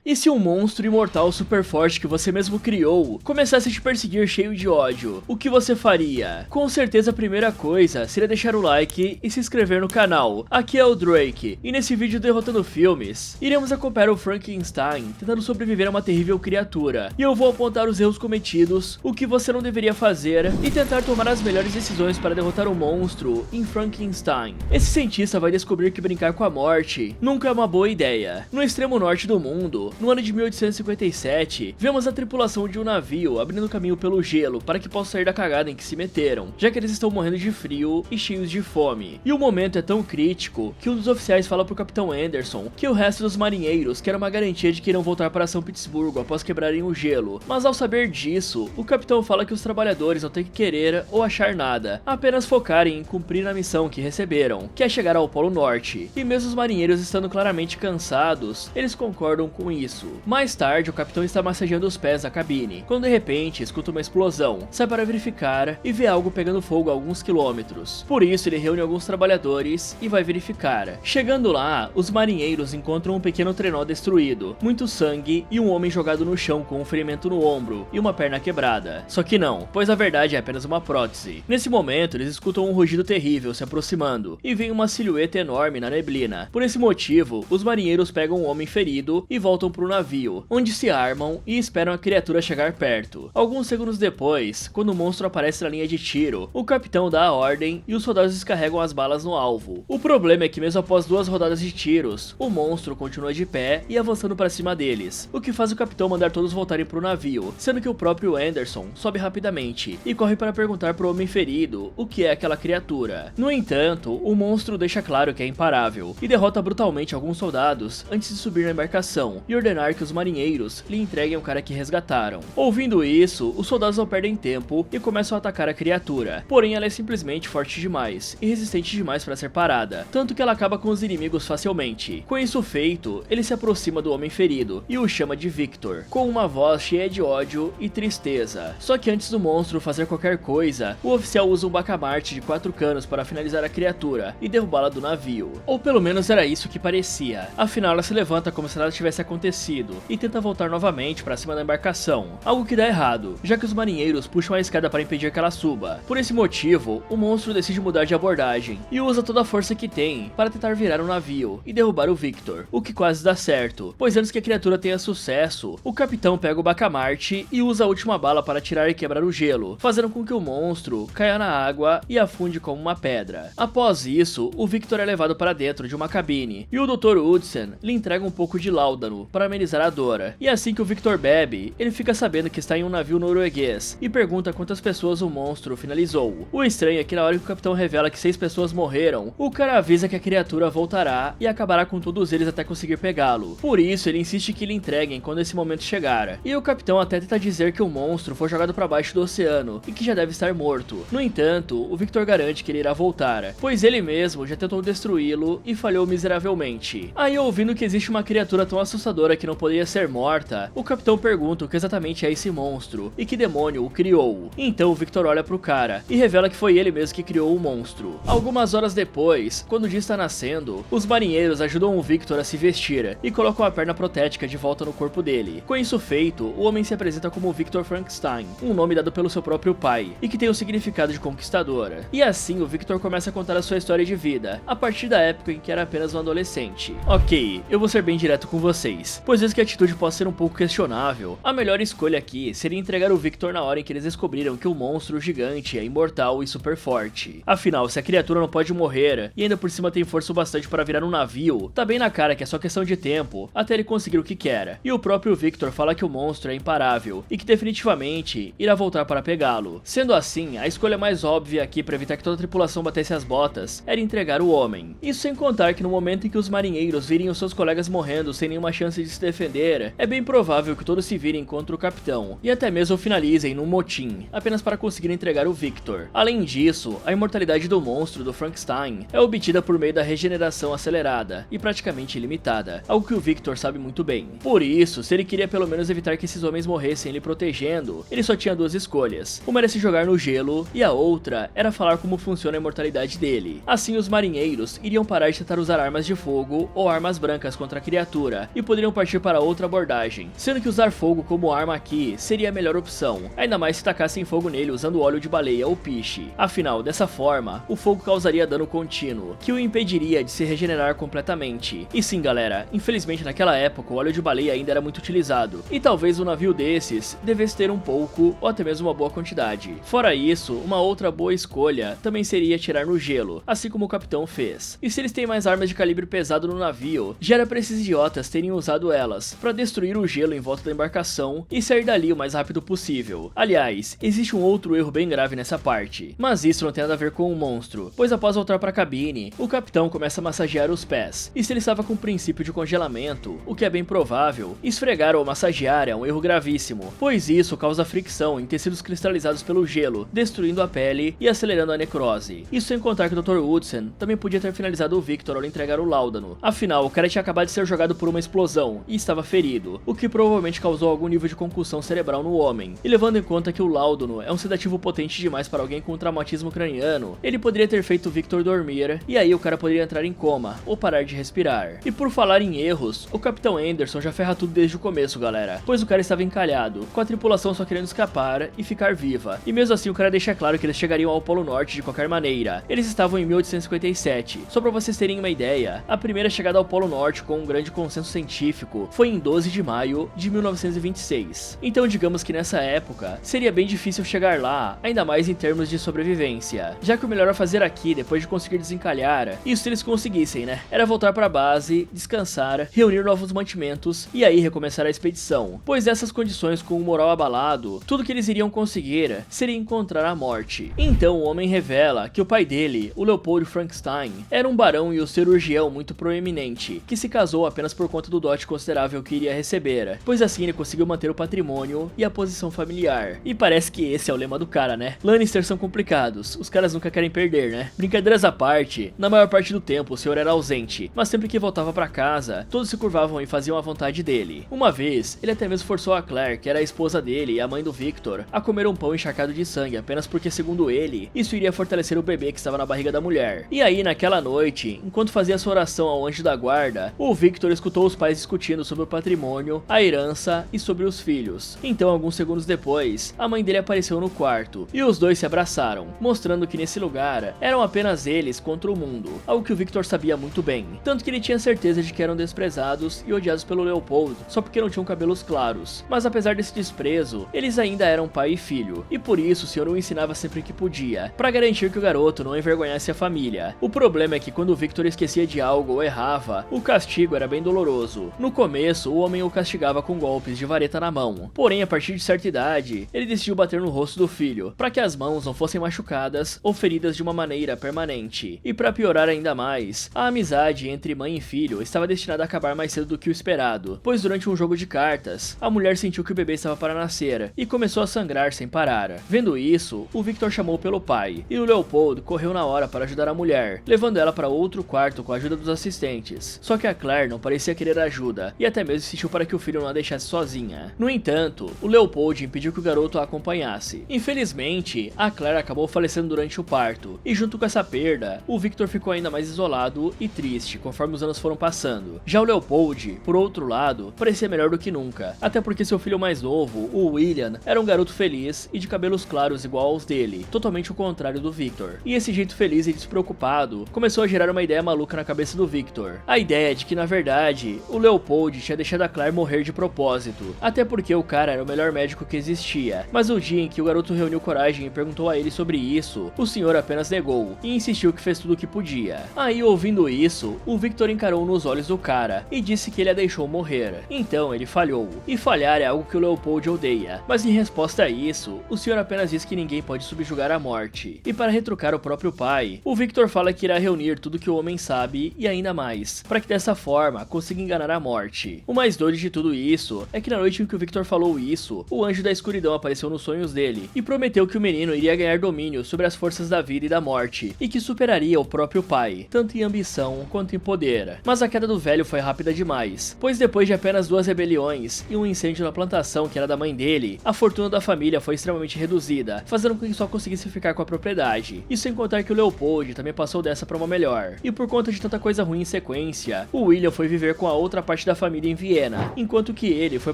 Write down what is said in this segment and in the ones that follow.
E se um monstro imortal super forte que você mesmo criou começasse a te perseguir cheio de ódio, o que você faria? Com certeza a primeira coisa seria deixar o like e se inscrever no canal. Aqui é o Drake, e nesse vídeo Derrotando Filmes, iremos acompanhar o Frankenstein tentando sobreviver a uma terrível criatura, e eu vou apontar os erros cometidos, o que você não deveria fazer, e tentar tomar as melhores decisões para derrotar o monstro em Frankenstein. Esse cientista vai descobrir que brincar com a morte nunca é uma boa ideia. No extremo norte do mundo, no ano de 1857, vemos a tripulação de um navio abrindo caminho pelo gelo para que possam sair da cagada em que se meteram, já que eles estão morrendo de frio e cheios de fome. E o momento é tão crítico que um dos oficiais fala pro Capitão Anderson que o resto dos marinheiros quer uma garantia de que irão voltar para São Petersburgo após quebrarem o gelo, mas ao saber disso, o capitão fala que os trabalhadores não têm que querer ou achar nada, apenas focarem em cumprir a missão que receberam, que é chegar ao Polo Norte. E mesmo os marinheiros estando claramente cansados, eles concordam com isso. Mais tarde, o capitão está massageando os pés na cabine, quando de repente escuta uma explosão, sai para verificar e vê algo pegando fogo a alguns quilômetros. Por isso ele reúne alguns trabalhadores e vai verificar. Chegando lá, os marinheiros encontram um pequeno trenó destruído, muito sangue e um homem jogado no chão com um ferimento no ombro e uma perna quebrada. Só que não, pois a verdade é apenas uma prótese. Nesse momento eles escutam um rugido terrível se aproximando e vem uma silhueta enorme na neblina. Por esse motivo, os marinheiros pegam o homem ferido e voltam para o navio, onde se armam e esperam a criatura chegar perto. Alguns segundos depois, quando o monstro aparece na linha de tiro, o capitão dá a ordem e os soldados descarregam as balas no alvo. O problema é que mesmo após 2 rodadas de tiros, o monstro continua de pé e avançando para cima deles, o que faz o capitão mandar todos voltarem para o navio, sendo que o próprio Anderson sobe rapidamente e corre para perguntar pro homem ferido o que é aquela criatura. No entanto, o monstro deixa claro que é imparável e derrota brutalmente alguns soldados antes de subir na embarcação e ordenar que os marinheiros lhe entreguem o cara que resgataram. Ouvindo isso, os soldados não perdem tempo e começam a atacar a criatura, porém ela é simplesmente forte demais e resistente demais para ser parada, tanto que ela acaba com os inimigos facilmente. Com isso feito, ele se aproxima do homem ferido e o chama de Victor, com uma voz cheia de ódio e tristeza. Só que antes do monstro fazer qualquer coisa, o oficial usa um bacamarte de 4 canos para finalizar a criatura e derrubá-la do navio. Ou pelo menos era isso que parecia. Afinal ela se levanta como se nada tivesse acontecido e tenta voltar novamente para cima da embarcação, algo que dá errado, já que os marinheiros puxam a escada para impedir que ela suba. Por esse motivo, o monstro decide mudar de abordagem e usa toda a força que tem para tentar virar o navio e derrubar o Victor, o que quase dá certo, pois antes que a criatura tenha sucesso, o capitão pega o bacamarte e usa a última bala para tirar e quebrar o gelo, fazendo com que o monstro caia na água e afunde como uma pedra. Após isso, o Victor é levado para dentro de uma cabine e o Dr. Hudson lhe entrega um pouco de láudano para amenizar a dor. E assim que o Victor bebe, ele fica sabendo que está em um navio norueguês e pergunta quantas pessoas o monstro finalizou. O estranho é que na hora que o capitão revela que 6 pessoas morreram, o cara avisa que a criatura voltará e acabará com todos eles até conseguir pegá-lo. Por isso ele insiste que lhe entreguem quando esse momento chegar. E o capitão até tenta dizer que o monstro foi jogado para baixo do oceano e que já deve estar morto. No entanto, o Victor garante que ele irá voltar, pois ele mesmo já tentou destruí-lo e falhou miseravelmente. Aí, ouvindo que existe uma criatura tão assustadora que não poderia ser morta, o capitão pergunta o que exatamente é esse monstro e que demônio o criou. Então o Victor olha pro cara e revela que foi ele mesmo que criou o monstro. Algumas horas depois, quando o dia está nascendo, os marinheiros ajudam o Victor a se vestir e colocam a perna protética de volta no corpo dele. Com isso feito, o homem se apresenta como Victor Frankenstein, um nome dado pelo seu próprio pai e que tem o significado de conquistador. E assim o Victor começa a contar a sua história de vida, a partir da época em que era apenas um adolescente. Ok, eu vou ser bem direto com vocês, pois mesmo que a atitude possa ser um pouco questionável, a melhor escolha aqui seria entregar o Victor na hora em que eles descobriram que o monstro gigante é imortal e super forte. Afinal, se a criatura não pode morrer e ainda por cima tem força o bastante para virar um navio, tá bem na cara que é só questão de tempo até ele conseguir o que quer. E o próprio Victor fala que o monstro é imparável e que definitivamente irá voltar para pegá-lo. Sendo assim, a escolha mais óbvia aqui para evitar que toda a tripulação batesse as botas era entregar o homem. Isso sem contar que no momento em que os marinheiros virem os seus colegas morrendo sem nenhuma chance de se defender, é bem provável que todos se virem contra o capitão e até mesmo finalizem num motim, apenas para conseguir entregar o Victor. Além disso, a imortalidade do monstro do Frankenstein é obtida por meio da regeneração acelerada e praticamente ilimitada, algo que o Victor sabe muito bem. Por isso, se ele queria pelo menos evitar que esses homens morressem ele protegendo, ele só tinha 2 escolhas. Uma era se jogar no gelo e a outra era falar como funciona a imortalidade dele. Assim, os marinheiros iriam parar de tentar usar armas de fogo ou armas brancas contra a criatura e poderiam partir para outra abordagem, sendo que usar fogo como arma aqui seria a melhor opção, ainda mais se tacassem fogo nele usando óleo de baleia ou piche. Afinal, dessa forma, o fogo causaria dano contínuo, que o impediria de se regenerar completamente. E sim galera, infelizmente naquela época o óleo de baleia ainda era muito utilizado, e talvez um navio desses devesse ter um pouco ou até mesmo uma boa quantidade. Fora isso, uma outra boa escolha também seria atirar no gelo, assim como o capitão fez. E se eles têm mais armas de calibre pesado no navio, já era pra esses idiotas terem usado elas para destruir o gelo em volta da embarcação e sair dali o mais rápido possível. Aliás, existe um outro erro bem grave nessa parte, mas isso não tem nada a ver com o monstro, pois após voltar para a cabine, o capitão começa a massagear os pés, e se ele estava com o princípio de congelamento, o que é bem provável, esfregar ou massagear é um erro gravíssimo, pois isso causa fricção em tecidos cristalizados pelo gelo, destruindo a pele e acelerando a necrose. Isso sem contar que o Dr. Woodson também podia ter finalizado o Victor ao lhe entregar o Láudano, afinal o cara tinha acabado de ser jogado por uma explosão e estava ferido, o que provavelmente causou algum nível de concussão cerebral no homem. E levando em conta que o Láudano é um sedativo potente demais para alguém com traumatismo craniano, ele poderia ter feito o Victor dormir, e aí o cara poderia entrar em coma ou parar de respirar. E por falar em erros, o Capitão Anderson já ferra tudo desde o começo galera, pois o cara estava encalhado, com a tripulação só querendo escapar e ficar viva, e mesmo assim o cara deixa claro que eles chegariam ao Polo Norte de qualquer maneira. Eles estavam em 1857, só pra vocês terem uma ideia, a primeira chegada ao Polo Norte com um grande consenso científico foi em 12 de maio de 1926. Então digamos que nessa época seria bem difícil chegar lá, ainda mais em termos de sobrevivência, já que o melhor a fazer aqui depois de conseguir desencalhar, isso se eles conseguissem né, era voltar pra base, descansar, reunir novos mantimentos e aí recomeçar a expedição, pois nessas condições com o moral abalado, tudo que eles iriam conseguir seria encontrar a morte. Então o homem revela que o pai dele, o Leopold Frankenstein, era um barão e um cirurgião muito proeminente, que se casou apenas por conta do dote considerável que iria receber, pois assim ele conseguiu manter o patrimônio e a posição familiar. E parece que esse é o lema do cara, né? Lannisters são complicados, os caras nunca querem perder, né? Brincadeiras à parte, na maior parte do tempo o senhor era ausente, mas sempre que voltava pra casa, todos se curvavam e faziam a vontade dele. Uma vez, ele até mesmo forçou a Claire, que era a esposa dele e a mãe do Victor, a comer um pão encharcado de sangue, apenas porque segundo ele, isso iria fortalecer o bebê que estava na barriga da mulher. E aí naquela noite, enquanto fazia sua oração ao anjo da guarda, o Victor escutou os pais discutindo sobre o patrimônio, a herança e sobre os filhos. Então alguns segundos depois, a mãe dele apareceu no quarto, e os dois se abraçaram, mostrando que nesse lugar, eram apenas eles contra o mundo, algo que o Victor sabia muito bem, tanto que ele tinha certeza de que eram desprezados e odiados pelo Leopold, só porque não tinham cabelos claros, mas apesar desse desprezo, eles ainda eram pai e filho, e por isso o senhor o ensinava sempre que podia, para garantir que o garoto não envergonhasse a família. O problema é que quando o Victor esquecia de algo ou errava, o castigo era bem doloroso. No começo, o homem o castigava com golpes de vareta na mão, porém a partir de certa idade, ele decidiu bater no rosto do filho, para que as mãos não fossem machucadas ou feridas de uma maneira permanente. E para piorar ainda mais, a amizade entre mãe e filho estava destinada a acabar mais cedo do que o esperado, pois durante um jogo de cartas, a mulher sentiu que o bebê estava para nascer e começou a sangrar sem parar. Vendo isso, o Victor chamou pelo pai, e o Leopold correu na hora para ajudar a mulher, levando ela para outro quarto com a ajuda dos assistentes. Só que a Claire não parecia querer ajuda, e até mesmo insistiu para que o filho não a deixasse sozinha. No entanto, o Leopold impediu que o garoto a acompanhasse. Infelizmente, a Claire acabou falecendo durante o parto, e junto com essa perda, o Victor ficou ainda mais isolado e triste conforme os anos foram passando. Já o Leopold, por outro lado, parecia melhor do que nunca, até porque seu filho mais novo, o William, era um garoto feliz e de cabelos claros igual aos dele, totalmente o contrário do Victor. E esse jeito feliz e despreocupado começou a gerar uma ideia maluca na cabeça do Victor. A ideia de que na verdade, o Leopold tinha deixado a Claire morrer de propósito, até porque o cara era o melhor médico que existia. Mas o dia em que o garoto reuniu coragem e perguntou a ele sobre isso, o senhor apenas negou e insistiu que fez tudo o que podia. Aí ouvindo isso, o Victor encarou nos olhos do cara e disse que ele a deixou morrer. Então ele falhou, e falhar é algo que o Leopold odeia, mas em resposta a isso, o senhor apenas diz que ninguém pode subjugar a morte. E para retrucar o próprio pai, o Victor fala que irá reunir tudo que o homem sabe e ainda mais, para que dessa forma consiga enganar a morte. O mais doido de tudo isso é que na noite em que o Victor falou isso, o anjo da escuridão apareceu nos sonhos dele e prometeu que o menino iria ganhar domínio sobre as forças da vida e da morte, e que superaria o próprio pai, tanto em ambição quanto em poder. Mas a queda do velho foi rápida demais, pois depois de apenas 2 rebeliões e um incêndio na plantação que era da mãe dele, a fortuna da família foi extremamente reduzida, fazendo com que só conseguisse ficar com a propriedade. E sem contar que o Leopold também passou dessa para uma melhor. E por conta de tanta coisa ruim em sequência, o William foi viver com a outra parte parte da família em Viena, enquanto que ele foi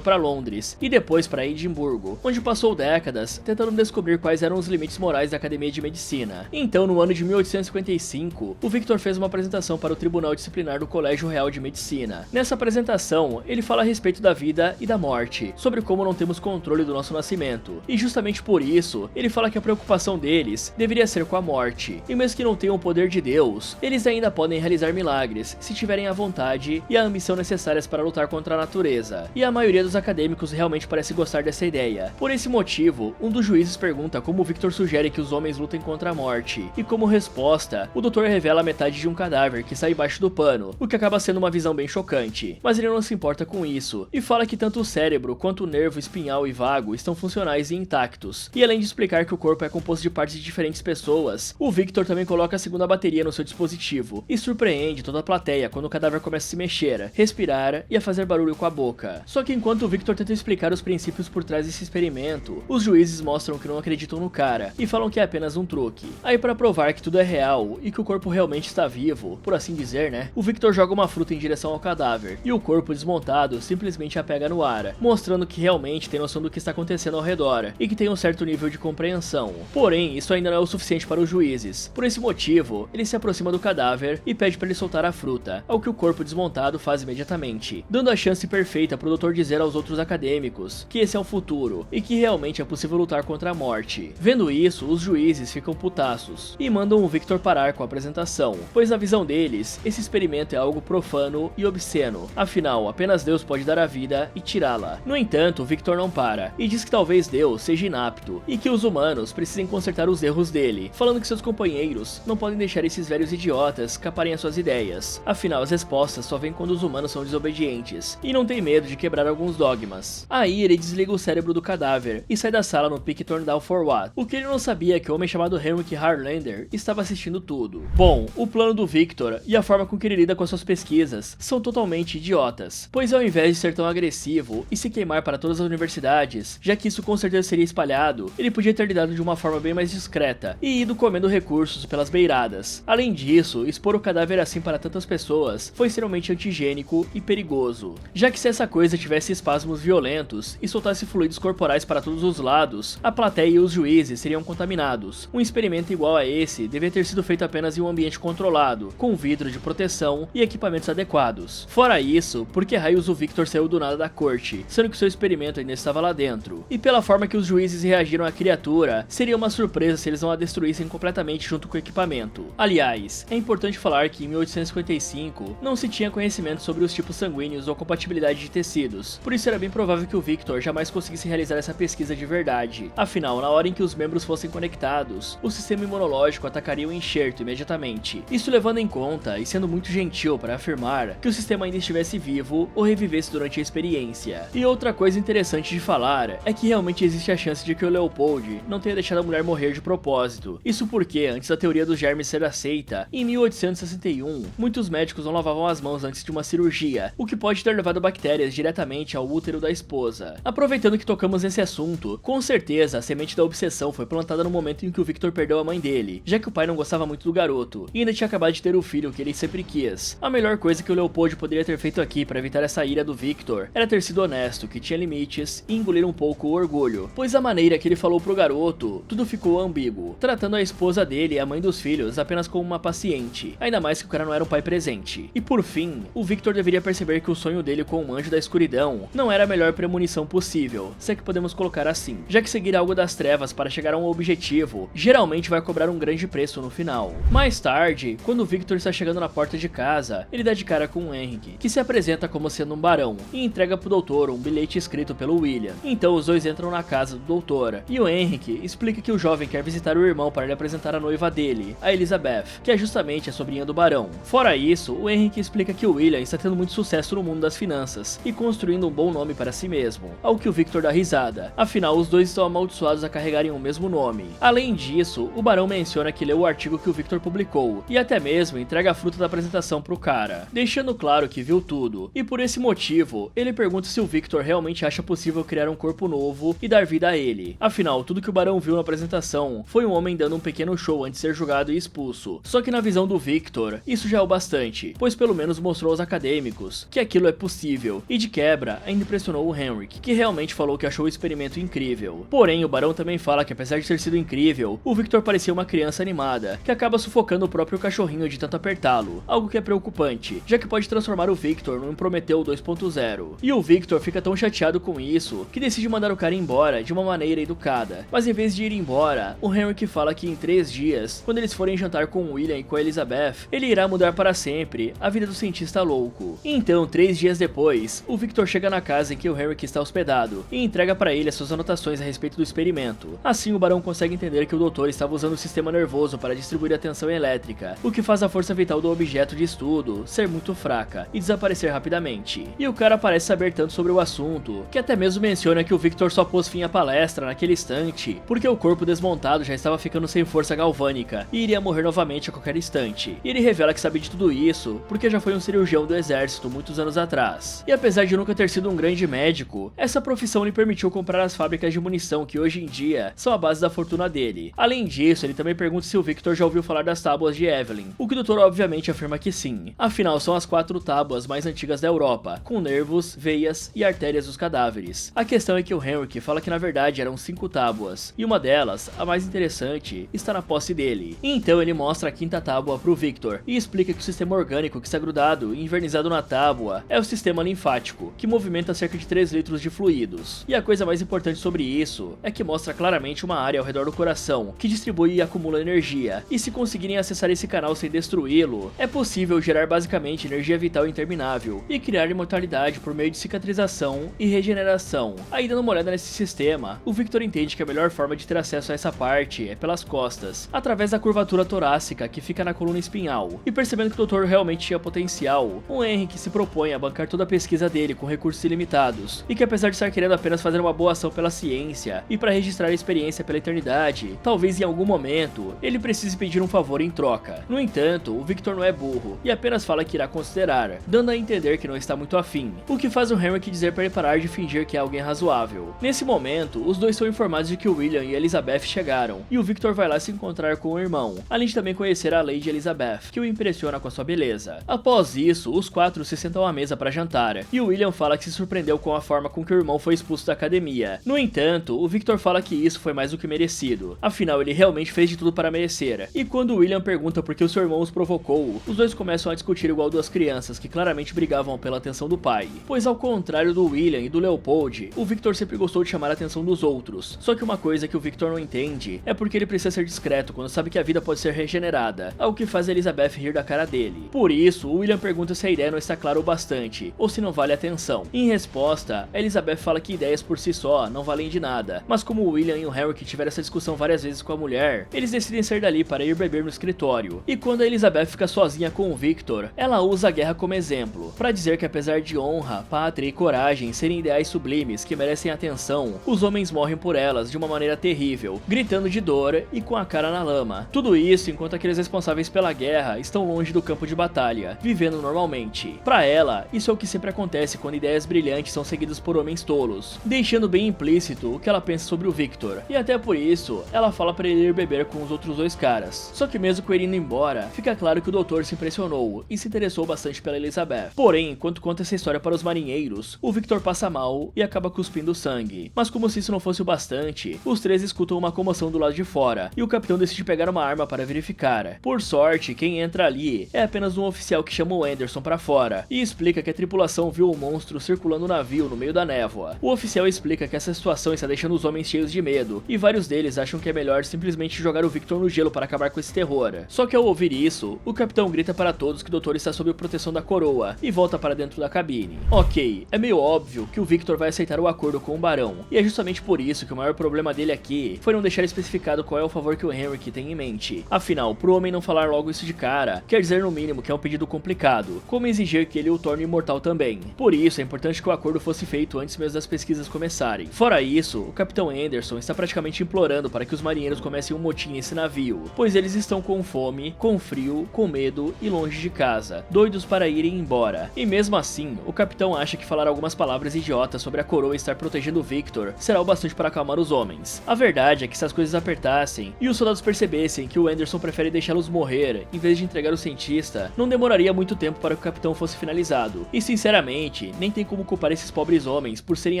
para Londres e depois para Edimburgo, onde passou décadas tentando descobrir quais eram os limites morais da Academia de Medicina. Então, no ano de 1855, o Victor fez uma apresentação para o Tribunal Disciplinar do Colégio Real de Medicina. Nessa apresentação, ele fala a respeito da vida e da morte, sobre como não temos controle do nosso nascimento. E justamente por isso, ele fala que a preocupação deles deveria ser com a morte. E mesmo que não tenham o poder de Deus, eles ainda podem realizar milagres, se tiverem a vontade e a ambição necessárias para lutar contra a natureza. E a maioria dos acadêmicos realmente parece gostar dessa ideia. Por esse motivo, um dos juízes pergunta como Victor sugere que os homens lutem contra a morte. E como resposta, o doutor revela a metade de um cadáver que sai embaixo do pano, o que acaba sendo uma visão bem chocante. Mas ele não se importa com isso, e fala que tanto o cérebro quanto o nervo espinhal e vago estão funcionais e intactos. E além de explicar que o corpo é composto de partes de diferentes pessoas, o Victor também coloca a segunda bateria no seu dispositivo, e surpreende toda a plateia quando o cadáver começa a se mexer, respirar e a fazer barulho com a boca. Só que enquanto o Victor tenta explicar os princípios por trás desse experimento, os juízes mostram que não acreditam no cara, e falam que é apenas um truque. Aí para provar que tudo é real, e que o corpo realmente está vivo, por assim dizer, né, o Victor joga uma fruta em direção ao cadáver, e o corpo desmontado simplesmente a pega no ar, mostrando que realmente tem noção do que está acontecendo ao redor, e que tem um certo nível de compreensão. Porém, isso ainda não é o suficiente para os juízes. Por esse motivo, ele se aproxima do cadáver e pede para ele soltar a fruta, ao que o corpo desmontado faz imediatamente, dando a chance perfeita para o doutor dizer aos outros acadêmicos que esse é o futuro, e que realmente é possível lutar contra a morte. Vendo isso, os juízes ficam putaços, e mandam o Victor parar com a apresentação, pois na visão deles, esse experimento é algo profano e obsceno, afinal, apenas Deus pode dar a vida e tirá-la. No entanto, o Victor não para, e diz que talvez Deus seja inapto, e que os humanos precisem consertar os erros dele, falando que seus companheiros não podem deixar esses velhos idiotas escaparem as suas ideias, afinal as respostas só vêm quando os humanos são desobedientes, e não tem medo de quebrar alguns dogmas. Aí ele desliga o cérebro do cadáver, e sai da sala no pique Turn Down for What. O que ele não sabia é que o homem chamado Henrik Harlander estava assistindo tudo. Bom, o plano do Victor e a forma com que ele lida com as suas pesquisas são totalmente idiotas, pois ao invés de ser tão agressivo e se queimar para todas as universidades, já que isso com certeza seria espalhado, ele podia ter lidado de uma forma bem mais discreta e ido comendo recursos pelas beiradas. Além disso, expor o cadáver assim para tantas pessoas foi extremamente antigênico e perigoso, já que se essa coisa tivesse espasmos violentos e soltasse fluidos corporais para todos os lados, a plateia e os juízes seriam contaminados. Um experimento igual a esse devia ter sido feito apenas em um ambiente controlado, com vidro de proteção e equipamentos adequados. Fora isso, por que raios o Victor saiu do nada da corte, sendo que seu experimento ainda estava lá dentro? E pela forma que os juízes reagiram à criatura, seria uma surpresa se eles não a destruíssem completamente junto com o equipamento. Aliás, é importante falar que em 1855 não se tinha conhecimento sobre os tipos sanguíneos ou compatibilidade de tecidos, por isso era bem provável que o Victor jamais conseguisse realizar essa pesquisa de verdade. Afinal, na hora em que os membros fossem conectados, o sistema imunológico atacaria o enxerto imediatamente. Isso levando em conta e sendo muito gentil para afirmar que o sistema ainda estivesse vivo ou revivesse durante a experiência. E outra coisa interessante de falar é que realmente existe a chance de que o Leopold não tenha deixado a mulher morrer de propósito. Isso porque, antes da teoria dos germes ser aceita, em 1861, muitos médicos não lavavam as mãos antes de uma cirurgia, o que pode ter levado bactérias diretamente ao útero da esposa. Aproveitando que tocamos nesse assunto, com certeza a semente da obsessão foi plantada no momento em que o Victor perdeu a mãe dele, já que o pai não gostava muito do garoto, e ainda tinha acabado de ter o filho que ele sempre quis. A melhor coisa que o Leopold poderia ter feito aqui para evitar essa ira do Victor era ter sido honesto, que tinha limites, e engolir um pouco o orgulho, pois a maneira que ele falou pro garoto, tudo ficou ambíguo, tratando a esposa dele e a mãe dos filhos apenas como uma paciente, ainda mais que o cara não era um pai presente. E por fim, o Victor deveria perceber que o sonho dele com um anjo da escuridão não era a melhor premonição possível, se é que podemos colocar assim, já que seguir algo das trevas para chegar a um objetivo geralmente vai cobrar um grande preço no final. Mais tarde, quando o Victor está chegando na porta de casa, ele dá de cara com o Henrik, que se apresenta como sendo um barão, e entrega pro doutor um bilhete escrito pelo William. Então os dois entram na casa do doutor, e o Henrik explica que o jovem quer visitar o irmão para lhe apresentar a noiva dele, a Elizabeth, que é justamente a sobrinha do barão. Fora isso, o Henrik explica que o William está tendo muito sucesso no mundo das finanças, e construindo um bom nome para si mesmo, ao que o Victor dá risada, afinal os dois estão amaldiçoados a carregarem o mesmo nome. Além disso, o barão menciona que leu o artigo que o Victor publicou, e até mesmo entrega a fruta da apresentação pro cara, deixando claro que viu tudo, e por esse motivo, ele pergunta se o Victor realmente acha possível criar um corpo novo e dar vida a ele. Afinal, tudo que o barão viu na apresentação foi um homem dando um pequeno show antes de ser julgado e expulso, só que na visão do Victor, isso já é o bastante, pois pelo menos mostrou aos acadêmicos todos que aquilo é possível, e de quebra ainda impressionou o Henrik, que realmente falou que achou o experimento incrível. Porém, o Barão também fala que apesar de ter sido incrível, o Victor parecia uma criança animada, que acaba sufocando o próprio cachorrinho de tanto apertá-lo, algo que é preocupante, já que pode transformar o Victor num Prometeu 2.0. E o Victor fica tão chateado com isso, que decide mandar o cara embora de uma maneira educada. Mas em vez de ir embora, o Henrik fala que em 3 dias, quando eles forem jantar com o William e com a Elizabeth, ele irá mudar para sempre a vida do cientista louco. Então, 3 dias depois, o Victor chega na casa em que o Henrik está hospedado e entrega para ele as suas anotações a respeito do experimento. Assim, o Barão consegue entender que o doutor estava usando o sistema nervoso para distribuir a tensão elétrica, o que faz a força vital do objeto de estudo ser muito fraca e desaparecer rapidamente. E o cara parece saber tanto sobre o assunto, que até mesmo menciona que o Victor só pôs fim à palestra naquele instante, porque o corpo desmontado já estava ficando sem força galvânica e iria morrer novamente a qualquer instante. E ele revela que sabe de tudo isso, porque já foi um cirurgião do exército muitos anos atrás. E apesar de nunca ter sido um grande médico, essa profissão lhe permitiu comprar as fábricas de munição que hoje em dia são a base da fortuna dele. Além disso, ele também pergunta se o Victor já ouviu falar das tábuas de Evelyn, o que o doutor obviamente afirma que sim. Afinal, são as 4 tábuas mais antigas da Europa, com nervos, veias e artérias dos cadáveres. A questão é que o Henrik fala que na verdade eram 5 tábuas, e uma delas, a mais interessante, está na posse dele. Então ele mostra a 5ª tábua pro Victor, e explica que o sistema orgânico que está grudado e invernizado na tábua é o sistema linfático, que movimenta cerca de 3 litros de fluidos. E a coisa mais importante sobre isso é que mostra claramente uma área ao redor do coração, que distribui e acumula energia, e se conseguirem acessar esse canal sem destruí-lo, é possível gerar basicamente energia vital interminável, e criar imortalidade por meio de cicatrização e regeneração. Aí dando uma olhada nesse sistema, o Victor entende que a melhor forma de ter acesso a essa parte é pelas costas, através da curvatura torácica que fica na coluna espinhal. E percebendo que o doutor realmente tinha potencial, o Henrik se propõe a bancar toda a pesquisa dele com recursos ilimitados, e que apesar de estar querendo apenas fazer uma boa ação pela ciência e para registrar a experiência pela eternidade, talvez em algum momento ele precise pedir um favor em troca. No entanto, o Victor não é burro e apenas fala que irá considerar, dando a entender que não está muito afim, o que faz o Henrik dizer para ele parar de fingir que é alguém razoável. Nesse momento, os dois são informados de que o William e Elizabeth chegaram, e o Victor vai lá se encontrar com o irmão, além de também conhecer a Lady Elizabeth, que o impressiona com a sua beleza. Após isso, os 4 se sentam à mesa para jantar, e o William fala que se surpreendeu com a forma com que o irmão foi expulso da academia. No entanto, o Victor fala que isso foi mais do que merecido, afinal ele realmente fez de tudo para merecer. E quando o William pergunta por que o seu irmão os provocou, os dois começam a discutir igual 2 crianças que claramente brigavam pela atenção do pai, pois ao contrário do William e do Leopold, o Victor sempre gostou de chamar a atenção dos outros. Só que uma coisa que o Victor não entende é porque ele precisa ser discreto quando sabe que a vida pode ser regenerada, algo que faz Elizabeth rir da cara dele. Por isso, o William pergunta se a ideia não está clara o bastante, ou se não vale atenção. Em resposta, a Elizabeth fala que ideias por si só não valem de nada, mas como o William e o Henrik tiveram essa discussão várias vezes com a mulher, eles decidem sair dali para ir beber no escritório. E quando a Elizabeth fica sozinha com o Victor, ela usa a guerra como exemplo, para dizer que apesar de honra, pátria e coragem serem ideais sublimes que merecem atenção, os homens morrem por elas de uma maneira terrível, gritando de dor e com a cara na lama. Tudo isso enquanto aqueles responsáveis pela guerra estão longe do campo de batalha, vivendo normalmente. Para ela, isso é o que sempre acontece quando ideias brilhantes são seguidas por homens tolos, deixando bem implícito o que ela pensa sobre o Victor. E até por isso, ela fala para ele ir beber com os outros 2 caras. Só que mesmo com ele indo embora, fica claro que o doutor se impressionou e se interessou bastante pela Elizabeth. Porém, enquanto conta essa história para os marinheiros, o Victor passa mal e acaba cuspindo sangue. Mas como se isso não fosse o bastante, os 3 escutam uma comoção do lado de fora, e o capitão decide pegar uma arma para verificar. Por sorte, quem entra ali é apenas um oficial que chama o Anderson para fora, e explica que a tripulação viu o monstro circulando no navio no meio da névoa. O oficial explica que essa situação está deixando os homens cheios de medo, e vários deles acham que é melhor simplesmente jogar o Victor no gelo para acabar com esse terror. Só que ao ouvir isso, o capitão grita para todos que o doutor está sob a proteção da coroa, e volta para dentro da cabine. Ok, é meio óbvio que o Victor vai aceitar o acordo com o Barão, e é justamente por isso que o maior problema dele aqui foi não deixar especificado qual é o favor que o Henrik tem em mente. Afinal, pro homem não falar logo isso de cara, quer dizer no mínimo que é um pedido complicado, como exigir que ele o torne imortal também. Por isso, é importante que o acordo fosse feito antes mesmo das pesquisas começarem. Fora isso, o capitão Anderson está praticamente implorando para que os marinheiros comecem um motim nesse navio, pois eles estão com fome, com frio, com medo e longe de casa, doidos para irem embora. E mesmo assim, o capitão acha que falar algumas palavras idiotas sobre a coroa estar protegendo o Victor será o bastante para acalmar os homens. A verdade é que se as coisas apertassem e os soldados percebessem que o Anderson prefere deixá-los morrer em vez de entregar o cientista, não demoraria muito tempo para que o capitão fosse finalizado. E sinceramente, nem tem como culpar esses pobres homens por serem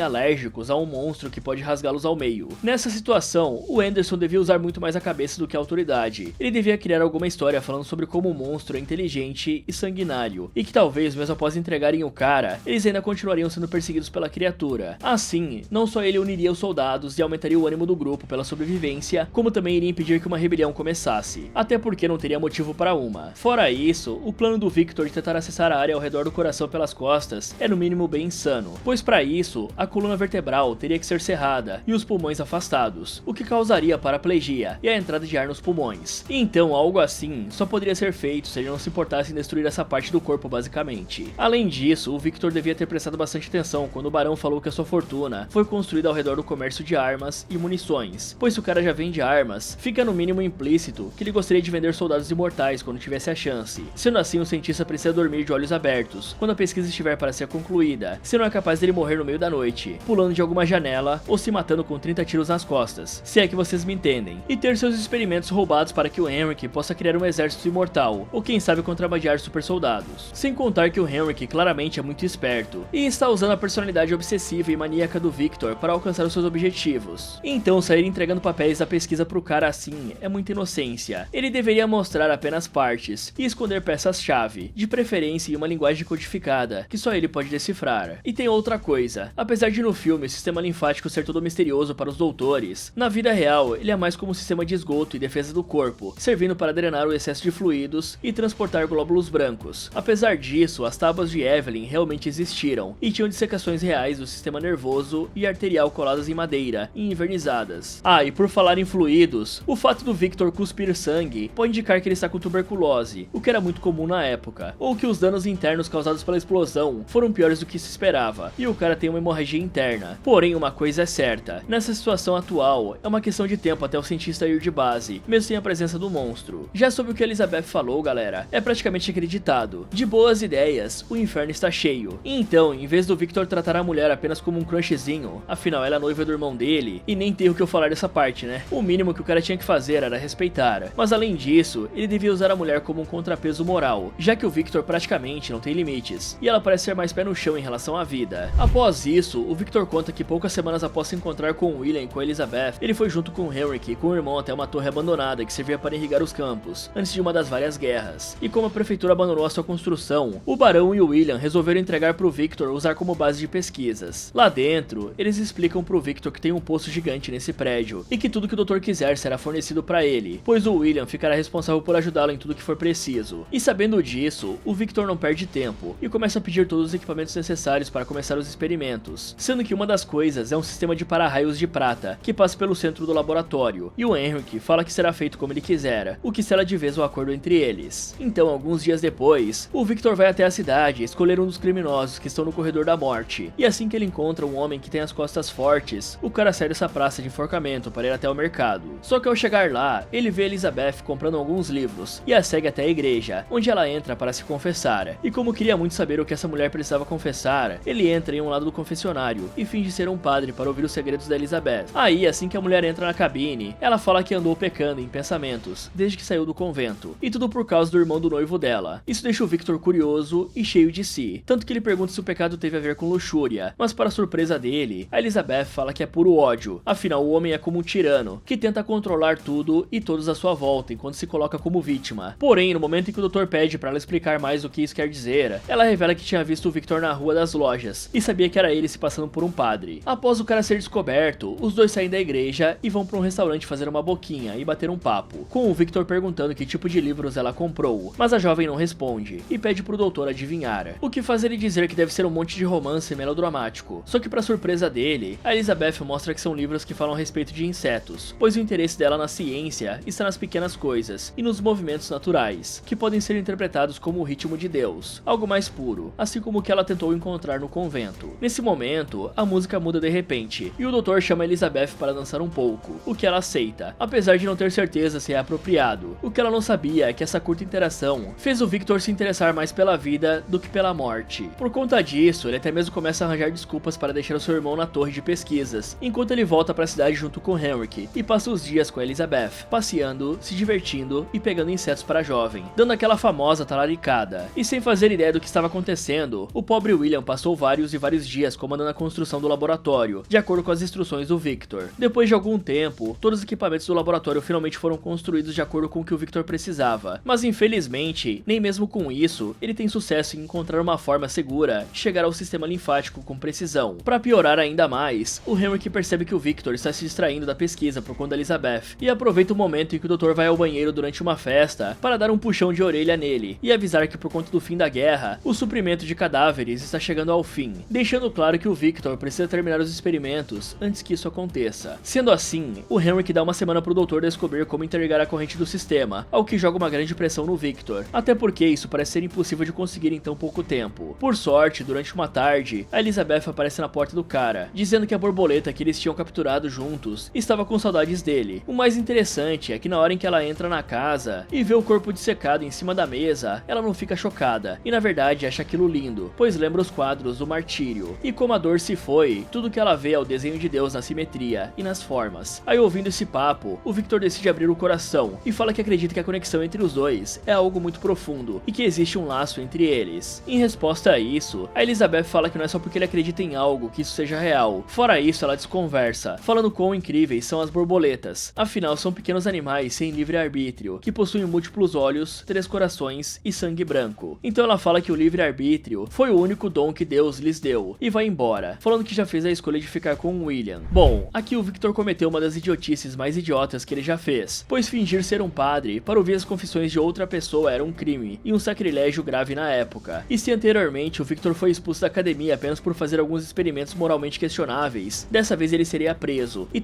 alérgicos a um monstro que pode rasgá-los ao meio. Nessa situação, o Anderson devia usar muito mais a cabeça do que a autoridade. Ele devia criar alguma história falando sobre como o monstro é inteligente e sanguinário, e que talvez mesmo após entregarem o cara, eles ainda continuariam sendo perseguidos pela criatura. Assim, não só ele uniria os soldados e aumentaria o ânimo do grupo pela sobrevivência, como também iria impedir que uma rebelião começasse, até porque não teria motivo para uma. Fora isso, o plano do Victor de tentar acessar a área ao redor do coração pelas costas é no mínimo bem insano, pois para isso, a coluna vertebral teria que ser cerrada e os pulmões afastados, o que causaria paraplegia e a entrada de ar nos pulmões. Então, algo assim só poderia ser feito se ele não se importasse em destruir essa parte do corpo basicamente. Além disso, o Victor devia ter prestado bastante atenção quando o Barão falou que a sua fortuna foi construída ao redor do comércio de armas e munições, pois se o cara já vende armas, fica no mínimo implícito que ele gostaria de vender soldados imortais quando tivesse a chance. Sendo assim, o cientista precisa dormir de olhos abertos quando a pesquisa estiver para ser concluída, se não é capaz dele morrer no meio da noite, pulando de alguma janela ou se matando com 30 tiros nas costas, se é que vocês me entendem, e ter seus experimentos roubados para que o Henrik possa criar um exército imortal, ou quem sabe contrabandear super soldados. Sem contar que o Henrik claramente é muito esperto, e está usando a personalidade obsessiva e maníaca do Victor para alcançar os seus objetivos. Então sair entregando papéis da pesquisa pro cara assim é muita inocência. Ele deveria mostrar apenas partes, e esconder peças-chave, de preferência em uma linguagem codificada, que só ele pode decifrar. E tem outra coisa, apesar de no filme o sistema linfático ser todo misterioso para os doutores, na vida real ele é mais como um sistema de esgoto e defesa do corpo, servindo para drenar o excesso de fluidos e transportar glóbulos brancos. Apesar disso, as tábuas de Evelyn realmente existiram, e tinham dissecações reais do sistema nervoso e arterial coladas em madeira e invernizadas. Ah, e por falar em fluidos, o fato do Victor cuspir sangue pode indicar que ele está com tuberculose, o que era muito comum na época, ou que os danos internos causados pela explosão foram piores do que se esperava, e o cara tem uma hemorragia interna. Porém, uma coisa é certa, nessa situação atual, é uma questão de tempo até o cientista ir de base, mesmo sem a presença do monstro. Já sobre o que Elizabeth falou, galera, é praticamente acreditado. De boas ideias, o inferno está cheio. E então, em vez do Victor tratar a mulher apenas como um crushzinho, afinal ela é noiva do irmão dele, e nem tem o que eu falar dessa parte, né? O mínimo que o cara tinha que fazer era respeitar. Mas além disso, ele devia usar a mulher como um contrapeso moral, já que o Victor praticamente não tem limites, e ela parece ser mais pé no chão em relação à vida. Após isso, o Victor conta que poucas semanas após se encontrar com William e com Elizabeth, ele foi junto com Henrik e com o irmão até uma torre abandonada que servia para irrigar os campos, antes de uma das várias guerras. E como a prefeitura abandonou a sua construção, o Barão e o William resolveram entregar pro Victor usar como base de pesquisas. Lá dentro, eles explicam pro Victor que tem um poço gigante nesse prédio, e que tudo que o doutor quiser será fornecido para ele, pois o William ficará responsável por ajudá-lo em tudo que for preciso. E sabendo disso, o Victor não perde tempo, e começa a pedir todos os equipamentos necessários para começar os experimentos, sendo que uma das coisas é um sistema de para-raios de prata, que passa pelo centro do laboratório, e o Henrik fala que será feito como ele quiser, o que sela de vez o acordo entre eles. Então, alguns dias depois, o Victor vai até a cidade escolher um dos criminosos que estão no corredor da morte, e assim que ele encontra um homem que tem as costas fortes, o cara sai dessa praça de enforcamento para ir até o mercado. Só que ao chegar lá, ele vê Elizabeth comprando alguns livros, e a segue até a igreja, onde ela entra para se confessar. E como queria muito saber o que essa mulher precisava confessar, ele entra em um lado do confessionário, e finge ser um padre para ouvir os segredos da Elizabeth. Aí, assim que a mulher entra na cabine, ela fala que andou pecando em pensamentos, desde que saiu do convento, e tudo por causa do irmão do noivo dela. Isso deixa o Victor curioso e cheio de si, tanto que ele pergunta se o pecado teve a ver com luxúria, mas para surpresa dele, a Elizabeth fala que é puro ódio, afinal o homem é como um tirano, que tenta controlar tudo e todos à sua volta, enquanto se coloca como vítima. Porém, no momento em que o doutor pede para ela explicar mais o que isso quer dizer, ela revela que tinha visto o Victor na rua das lojas, e sabia que era ele se passando por um padre. Após o cara ser descoberto, os dois saem da igreja e vão para um restaurante fazer uma boquinha e bater um papo, com o Victor perguntando que tipo de livros ela comprou, mas a jovem não responde, e pede pro doutor adivinhar, o que faz ele dizer que deve ser um monte de romance melodramático. Só que pra surpresa dele, a Elizabeth mostra que são livros que falam a respeito de insetos, pois o interesse dela na ciência está nas pequenas coisas e nos movimentos naturais, que podem ser interpretados como o ritmo de Deus, algo mais puro, assim como o que ela tentou encontrar no convento. Nesse momento, a música muda de repente, e o doutor chama Elizabeth para dançar um pouco, o que ela aceita, apesar de não ter certeza se é apropriado. O que ela não sabia é que essa curta interação fez o Victor se interessar mais pela vida do que pela morte. Por conta disso, ele até mesmo começa a arranjar desculpas para deixar o seu irmão na torre de pesquisas, enquanto ele volta para a cidade junto com Henrik, e passa os dias com Elizabeth, passeando, se divertindo e pegando insetos para a jovem, dando aquela famosa talaricada. E sem fazer ideia do que estava acontecendo, o pobre William passou vários e vários dias comandando a construção do laboratório, de acordo com as instruções do Victor. Depois de algum tempo, todos os equipamentos do laboratório finalmente foram construídos de acordo com o que o Victor precisava, mas infelizmente, nem mesmo com isso, ele tem sucesso em encontrar uma forma segura de chegar ao sistema linfático com precisão. Para piorar ainda mais, o Henrik percebe que o Victor está se distraindo da pesquisa por conta da Elizabeth, e aproveita o momento em que o Dr. vai ao banheiro durante uma festa para dar um puxão de orelha nele, e avisar que por conta do fim da guerra, o suprimento de cadáveres está chegando ao fim, deixando claro que o Victor precisa terminar os experimentos antes que isso aconteça. Sendo assim, o Henrik dá uma semana pro Dr. descobrir como interligar a corrente do sistema, ao que joga uma grande pressão no Victor, até porque isso parece ser impossível de conseguir em tão pouco tempo. Por sorte, durante uma tarde, a Elizabeth aparece na porta do cara, dizendo que a borboleta que eles tinham capturado juntos estava com saudades dele. O mais interessante é que na hora em que ela entra na casa e vê o corpo dissecado em cima da mesa, ela não fica chocada, e na verdade acha aquilo lindo, pois lembra os quadros do martírio. E como a dor se foi, tudo que ela vê é o desenho de Deus na simetria e nas formas. Aí, ouvindo esse papo, o Victor decide abrir o coração e fala que acredita que a conexão entre os dois é algo muito profundo e que existe um laço entre eles. Em resposta a isso, a Elizabeth fala que não é só porque ele acredita em algo que isso seja real. Fora isso, ela desconversa, falando quão incríveis são as borboletas. Afinal, são pequenos animais sem livre-arbítrio, que possuem múltiplos olhos, 3 corações e sangue branco. Então ela fala que o livre-arbítrio foi o único dom que Deus lhes deu, e vai embora, falando que já fez a escolha de ficar com o William. Bom, aqui o Victor cometeu uma das idiotices mais idiotas que ele já fez, pois fingir ser um padre para ouvir as confissões de outra pessoa era um crime, e um sacrilégio grave na época. E se anteriormente o Victor foi expulso da academia apenas por fazer alguns experimentos moralmente questionáveis, dessa vez ele seria preso, e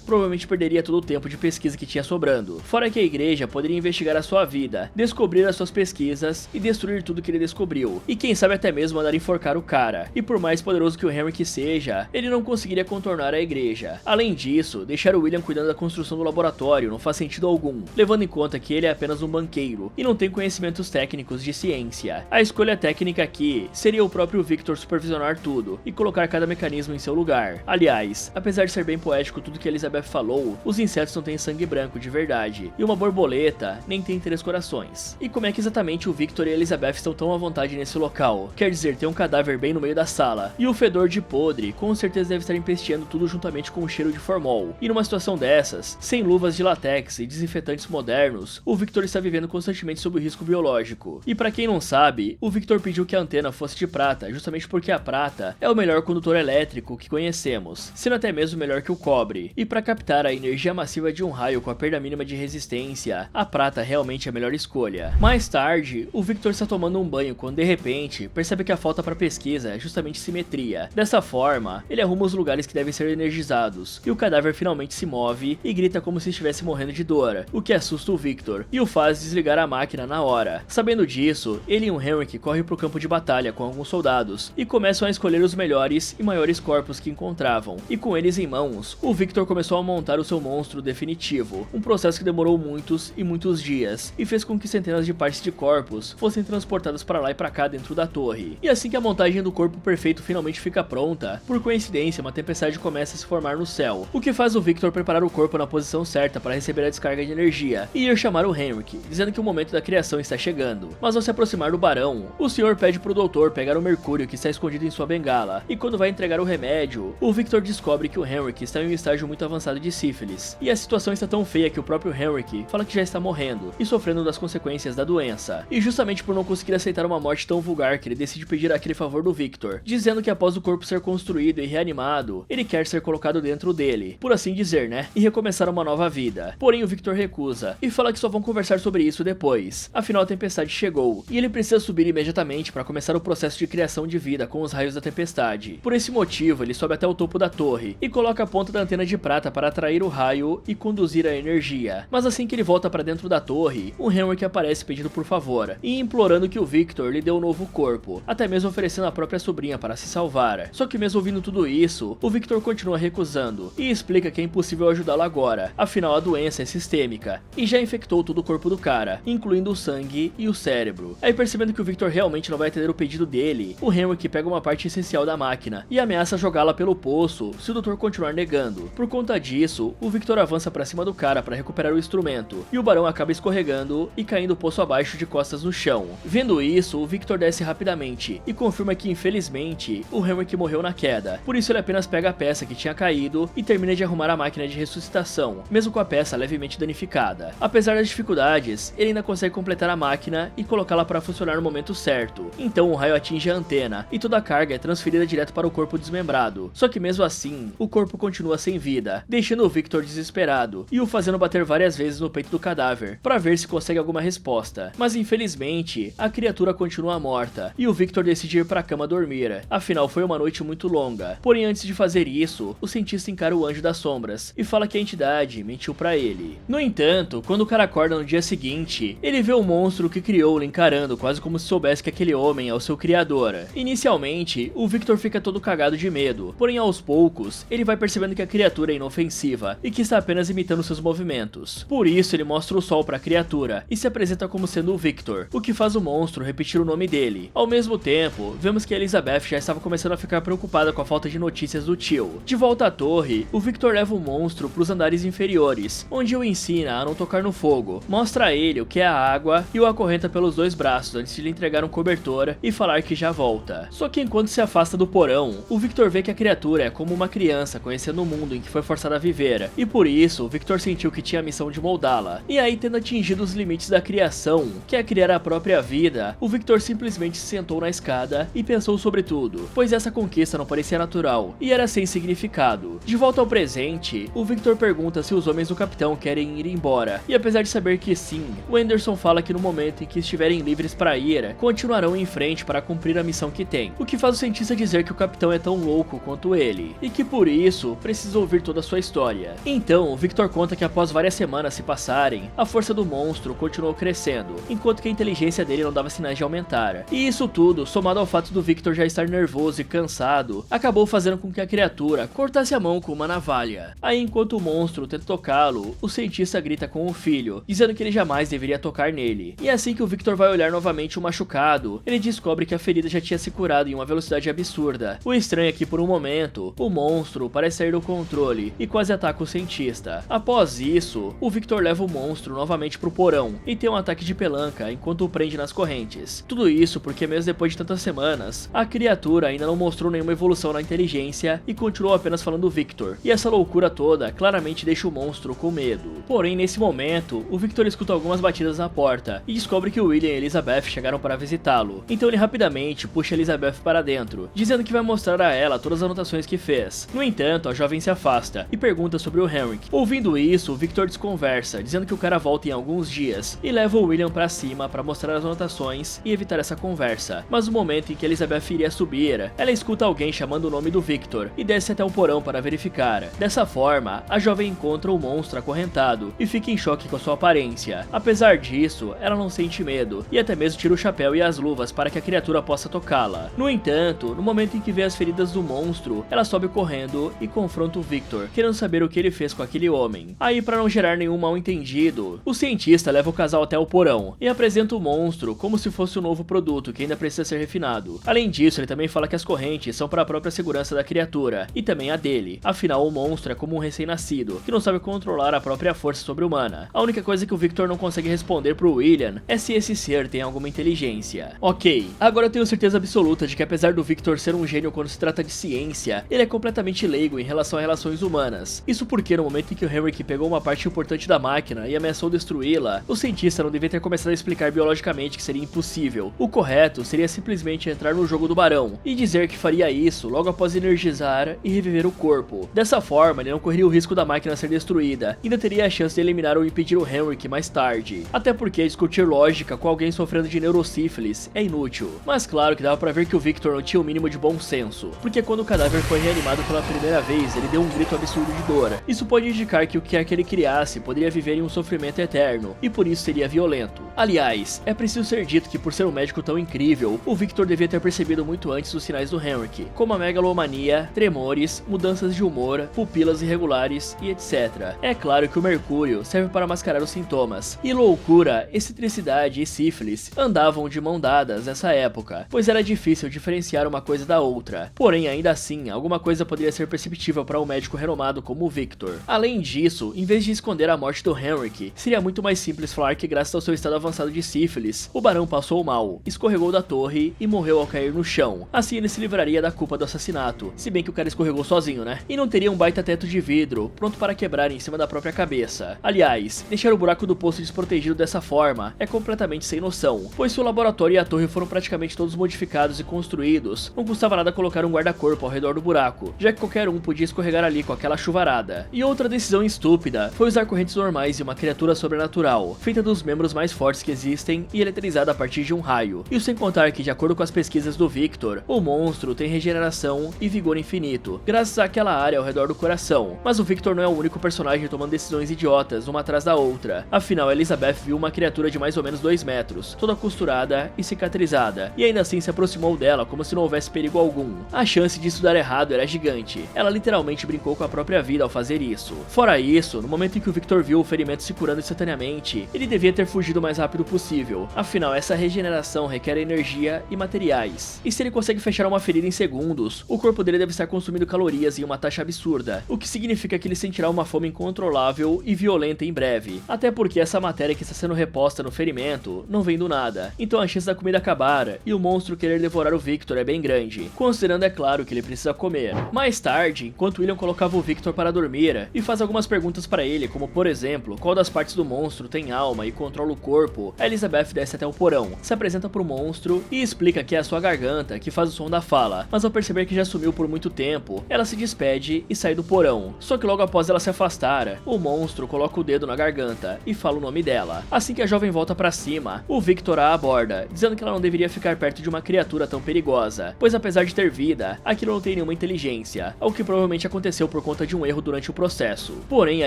provavelmente perderia todo o tempo de pesquisa que tinha sobrando. Fora que a igreja poderia investigar a sua vida, descobrir as suas pesquisas e destruir tudo que ele descobriu, e quem sabe até mesmo mandar enforcar o cara. E por mais poderoso que o Henrik seja, ele não conseguiria contornar a igreja. Além disso, deixar o William cuidando da construção do laboratório não faz sentido algum, levando em conta que ele é apenas um banqueiro e não tem conhecimentos técnicos de ciência. A escolha técnica aqui seria o próprio Victor supervisionar tudo e colocar cada mecanismo em seu lugar. Aliás, apesar de ser bem poético tudo que Elizabeth falou, os insetos não têm sangue branco de verdade, e uma borboleta nem tem 3 corações. E como é que exatamente o Victor e a Elizabeth estão tão à vontade nesse local? Quer dizer, tem um cadáver bem no meio da sala, e o fedor de podre com certeza deve estar empesteando tudo juntamente com o cheiro de formol. E numa situação dessas, sem luvas de látex e desinfetantes modernos, o Victor está vivendo constantemente sob o risco biológico. E pra quem não sabe, o Victor pediu que a antena fosse de prata, justamente porque a prata é o melhor condutor elétrico que conhecemos, sendo até mesmo melhor que o cobre. E para captar a energia massiva de um raio com a perda mínima de resistência, a prata realmente é a melhor escolha. Mais tarde, o Victor está tomando um banho quando de repente percebe que a falta para pesquisa é justamente simetria. Dessa forma, ele arruma os lugares que devem ser energizados, e o cadáver finalmente se move e grita como se estivesse morrendo de dor, o que assusta o Victor e o faz desligar a máquina na hora. Sabendo disso, ele e o Henrik correm pro campo de batalha com alguns soldados e começam a escolher os melhores e maiores corpos que encontravam. E com eles em mãos, o Victor começou a montar o seu monstro definitivo, um processo que demorou muitos e muitos dias e fez com que centenas de partes de corpos fossem transportadas para lá e para cá dentro da torre. E assim que a montagem do corpo perfeito finalmente fica pronta, por coincidência uma tempestade começa a se formar no céu, o que faz o Victor preparar o corpo na posição certa para receber a descarga de energia e ir chamar o Henrik, dizendo que o momento da criação está chegando. Mas ao se aproximar do barão, o senhor pede pro doutor pegar o mercúrio que está escondido em sua bengala, e quando vai entregar o remédio, o Victor descobre que o Henrik está em um estágio muito avançado de sífilis, e a situação está tão feia que o próprio Henrik fala que já está morrendo e sofrendo das consequências da doença. E justamente por não conseguir aceitar uma morte tão vulgar que ele decide pedir aquele favor do Victor, dizendo que após o corpo ser construído e reanimado, ele quer ser colocado dentro dele, por assim dizer, né, e recomeçar uma nova vida. Porém o Victor recusa e fala que só vão conversar sobre isso depois, afinal a tempestade chegou e ele precisa subir imediatamente para começar o processo de criação de vida com os raios da tempestade. Por esse motivo ele sobe até o topo da torre e coloca a ponta da antena de prata para atrair o raio e conduzir a energia. Mas assim que ele volta para dentro da torre, o Henrik aparece pedindo por favor e implorando que o Victor lhe dê um novo corpo, até mesmo oferecendo a própria sobrinha para se salvar. Só que mesmo ouvindo tudo isso, o Victor continua recusando e explica que é impossível ajudá-lo agora, afinal a doença é sistêmica e já infectou todo o corpo do cara, incluindo o sangue e o cérebro. Aí percebendo que o Victor realmente não vai atender o pedido dele, o Henrik pega uma parte essencial da máquina e ameaça jogá-la pelo poço se o Dr. continuar negando. Por conta disso, o Victor avança para cima do cara para recuperar o instrumento e o barão acaba escorregando e caindo poço abaixo de costas no chão. Vendo Vendo isso, o Victor desce rapidamente e confirma que infelizmente o Henrik morreu na queda. Por isso ele apenas pega a peça que tinha caído e termina de arrumar a máquina de ressuscitação, mesmo com a peça levemente danificada. Apesar das dificuldades, ele ainda consegue completar a máquina e colocá-la para funcionar no momento certo. Então o raio atinge a antena e toda a carga é transferida direto para o corpo desmembrado. Só que mesmo assim, o corpo continua sem vida, deixando o Victor desesperado e o fazendo bater várias vezes no peito do cadáver, para ver se consegue alguma resposta. Mas infelizmente, a criatura continua morta e o Victor decide ir para a cama dormir. Afinal, foi uma noite muito longa. Porém, antes de fazer isso, o cientista encara o Anjo das Sombras e fala que a entidade mentiu para ele. No entanto, quando o cara acorda no dia seguinte, ele vê o monstro que criou lhe encarando, quase como se soubesse que aquele homem é o seu criador. Inicialmente, o Victor fica todo cagado de medo, porém aos poucos, ele vai percebendo que a criatura é inofensiva e que está apenas imitando seus movimentos. Por isso, ele mostra o sol para a criatura e se apresenta como sendo o Victor, o que faz o monstro repetir o nome dele. Ao mesmo tempo, vemos que a Elizabeth já estava começando a ficar preocupada com a falta de notícias do tio. De volta à torre, o Victor leva o monstro para os andares inferiores, onde o ensina a não tocar no fogo, mostra a ele o que é a água e o acorrenta pelos dois braços antes de lhe entregar um cobertor e falar que já volta. Só que enquanto se afasta do porão, o Victor vê que a criatura é como uma criança conhecendo o mundo em que foi forçada a viver, e por isso o Victor sentiu que tinha a missão de moldá-la. E aí, tendo atingido os limites da criação, que é criar a própria vida, o Victor simplesmente se sentou na escada e pensou sobre tudo, pois essa conquista não parecia natural e era sem significado. De volta ao presente, o Victor pergunta se os homens do capitão querem ir embora, e apesar de saber que sim, o Anderson fala que no momento em que estiverem livres para ir, continuarão em frente para cumprir a missão que tem, o que faz o cientista dizer que o capitão é tão louco quanto ele, e que por isso precisa ouvir toda a sua história. Então, o Victor conta que após várias semanas se passarem, a força do monstro continuou crescendo, enquanto que a inteligência dele não dava sinais de aumentar. E isso tudo, somado ao fato do Victor já estar nervoso e cansado, acabou fazendo com que a criatura cortasse a mão com uma navalha. Aí, enquanto o monstro tenta tocá-lo, o cientista grita com o filho, dizendo que ele jamais deveria tocar nele. E assim que o Victor vai olhar novamente o machucado, ele descobre que a ferida já tinha se curado em uma velocidade absurda. O estranho é que por um momento, o monstro parece sair do controle e quase ataca o cientista. Após isso, o Victor leva o monstro novamente pro porão e tem um ataque de pelanca enquanto o prende nas correntes. Tudo isso porque mesmo depois de tantas semanas, a criatura ainda não mostrou nenhuma evolução na inteligência e continuou apenas falando Victor. E essa loucura toda claramente deixa o monstro com medo. Porém, nesse momento, o Victor escuta algumas batidas na porta e descobre que o William e Elizabeth chegaram para visitá-lo. Então ele rapidamente puxa Elizabeth para dentro, dizendo que vai mostrar a ela todas as anotações que fez. No entanto, a jovem se afasta e pergunta sobre o Henrik. Ouvindo isso, o Victor desconversa, dizendo que o cara volta em alguns dias, e leva o William para cima para mostrar as anotações e evitar essa conversa. Mas no momento em que Elizabeth iria subir, ela escuta alguém chamando o nome do Victor e desce até o porão para verificar. Dessa forma, a jovem encontra o monstro acorrentado e fica em choque com a sua aparência. Apesar disso, ela não sente medo e até mesmo tira o chapéu e as luvas para que a criatura possa tocá-la. No entanto, no momento em que vê as feridas do monstro, ela sobe correndo e confronta o Victor, querendo saber o que ele fez com aquele homem. Aí, para não gerar nenhum mal-entendido, o cientista leva o casal até o porão e apresenta o monstro como se fosse um novo produto que ainda precisa ser refinado. Além disso, ele também fala que as correntes são para a própria segurança da criatura e também a dele. Afinal, o monstro é como um recém-nascido que não sabe controlar a própria força sobre-humana. A única coisa que o Victor não consegue responder pro William é se esse ser tem alguma inteligência. Ok, agora eu tenho certeza absoluta de que apesar do Victor ser um gênio quando se trata de ciência, ele é completamente leigo em relação a relações humanas. Isso porque no momento em que o Henrik pegou uma parte importante da máquina e ameaçou destruí-la, o cientista não devia ter começado a explicar biologicamente que seria impossível. O correto seria simplesmente entrar no jogo do barão e dizer que faria isso logo após energizar e reviver o corpo. Dessa forma, ele não correria o risco da máquina ser destruída, ainda teria a chance de eliminar ou impedir o Henrik mais tarde. Até porque discutir lógica com alguém sofrendo de neurosífilis é inútil. Mas claro que dava pra ver que o Victor não tinha o mínimo de bom senso, porque quando o cadáver foi reanimado pela primeira vez, ele deu um grito absurdo de dor. Isso pode indicar que o que quer que ele criasse poderia viver em um sofrimento eterno, e por isso seria violento. Aliás, é preciso ser dito que por ser um médico tão incrível, o Victor devia ter percebido muito antes os sinais do Henrik, como a megalomania, tremores, mudanças de humor, pupilas irregulares e etc. É claro que o mercúrio serve para mascarar os sintomas, e loucura, excentricidade e sífilis andavam de mão dadas nessa época, pois era difícil diferenciar uma coisa da outra. Porém, ainda assim, alguma coisa poderia ser perceptível para um médico renomado como o Victor. Além disso, em vez de esconder a morte do Henrik, seria muito mais simples falar que graças ao seu estado avançado de sífilis, o barão tubarão passou mal, escorregou da torre e morreu ao cair no chão. Assim ele se livraria da culpa do assassinato, se bem que o cara escorregou sozinho, né? E não teria um baita teto de vidro, pronto para quebrar em cima da própria cabeça. Aliás, deixar o buraco do poço desprotegido dessa forma é completamente sem noção, pois se o laboratório e a torre foram praticamente todos modificados e construídos, não custava nada colocar um guarda-corpo ao redor do buraco, já que qualquer um podia escorregar ali com aquela chuvarada. E outra decisão estúpida foi usar correntes normais e uma criatura sobrenatural, feita dos membros mais fortes que existem e eletrizada a partir de um raio. Isso sem contar que, de acordo com as pesquisas do Victor, o monstro tem regeneração e vigor infinito, graças àquela área ao redor do coração. Mas o Victor não é o único personagem tomando decisões idiotas uma atrás da outra. Afinal, Elizabeth viu uma criatura de mais ou menos 2 metros, toda costurada e cicatrizada, e ainda assim se aproximou dela como se não houvesse perigo algum. A chance disso dar errado era gigante. Ela literalmente brincou com a própria vida ao fazer isso. Fora isso, no momento em que o Victor viu o ferimento se curando instantaneamente, ele devia ter fugido o mais rápido possível. Afinal, essa regeneração requer energia e materiais. E se ele consegue fechar uma ferida em segundos, o corpo dele deve estar consumindo calorias em uma taxa absurda, o que significa que ele sentirá uma fome incontrolável e violenta em breve. Até porque essa matéria que está sendo reposta no ferimento não vem do nada. Então a chance da comida acabar e o monstro querer devorar o Victor é bem grande, considerando, é claro, que ele precisa comer. Mais tarde, enquanto William colocava o Victor para dormir e faz algumas perguntas para ele, como por exemplo, qual das partes do monstro tem alma e controla o corpo, a Elizabeth desce até o porão, se apresenta pro monstro e explica que é a sua garganta que faz o som da fala, mas ao perceber que já sumiu por muito tempo, ela se despede e sai do porão. Só que logo após ela se afastar, o monstro coloca o dedo na garganta e fala o nome dela. Assim que a jovem volta pra cima, o Victor a aborda, dizendo que ela não deveria ficar perto de uma criatura tão perigosa, pois apesar de ter vida, aquilo não tem nenhuma inteligência, algo que provavelmente aconteceu por conta de um erro durante o processo. Porém, a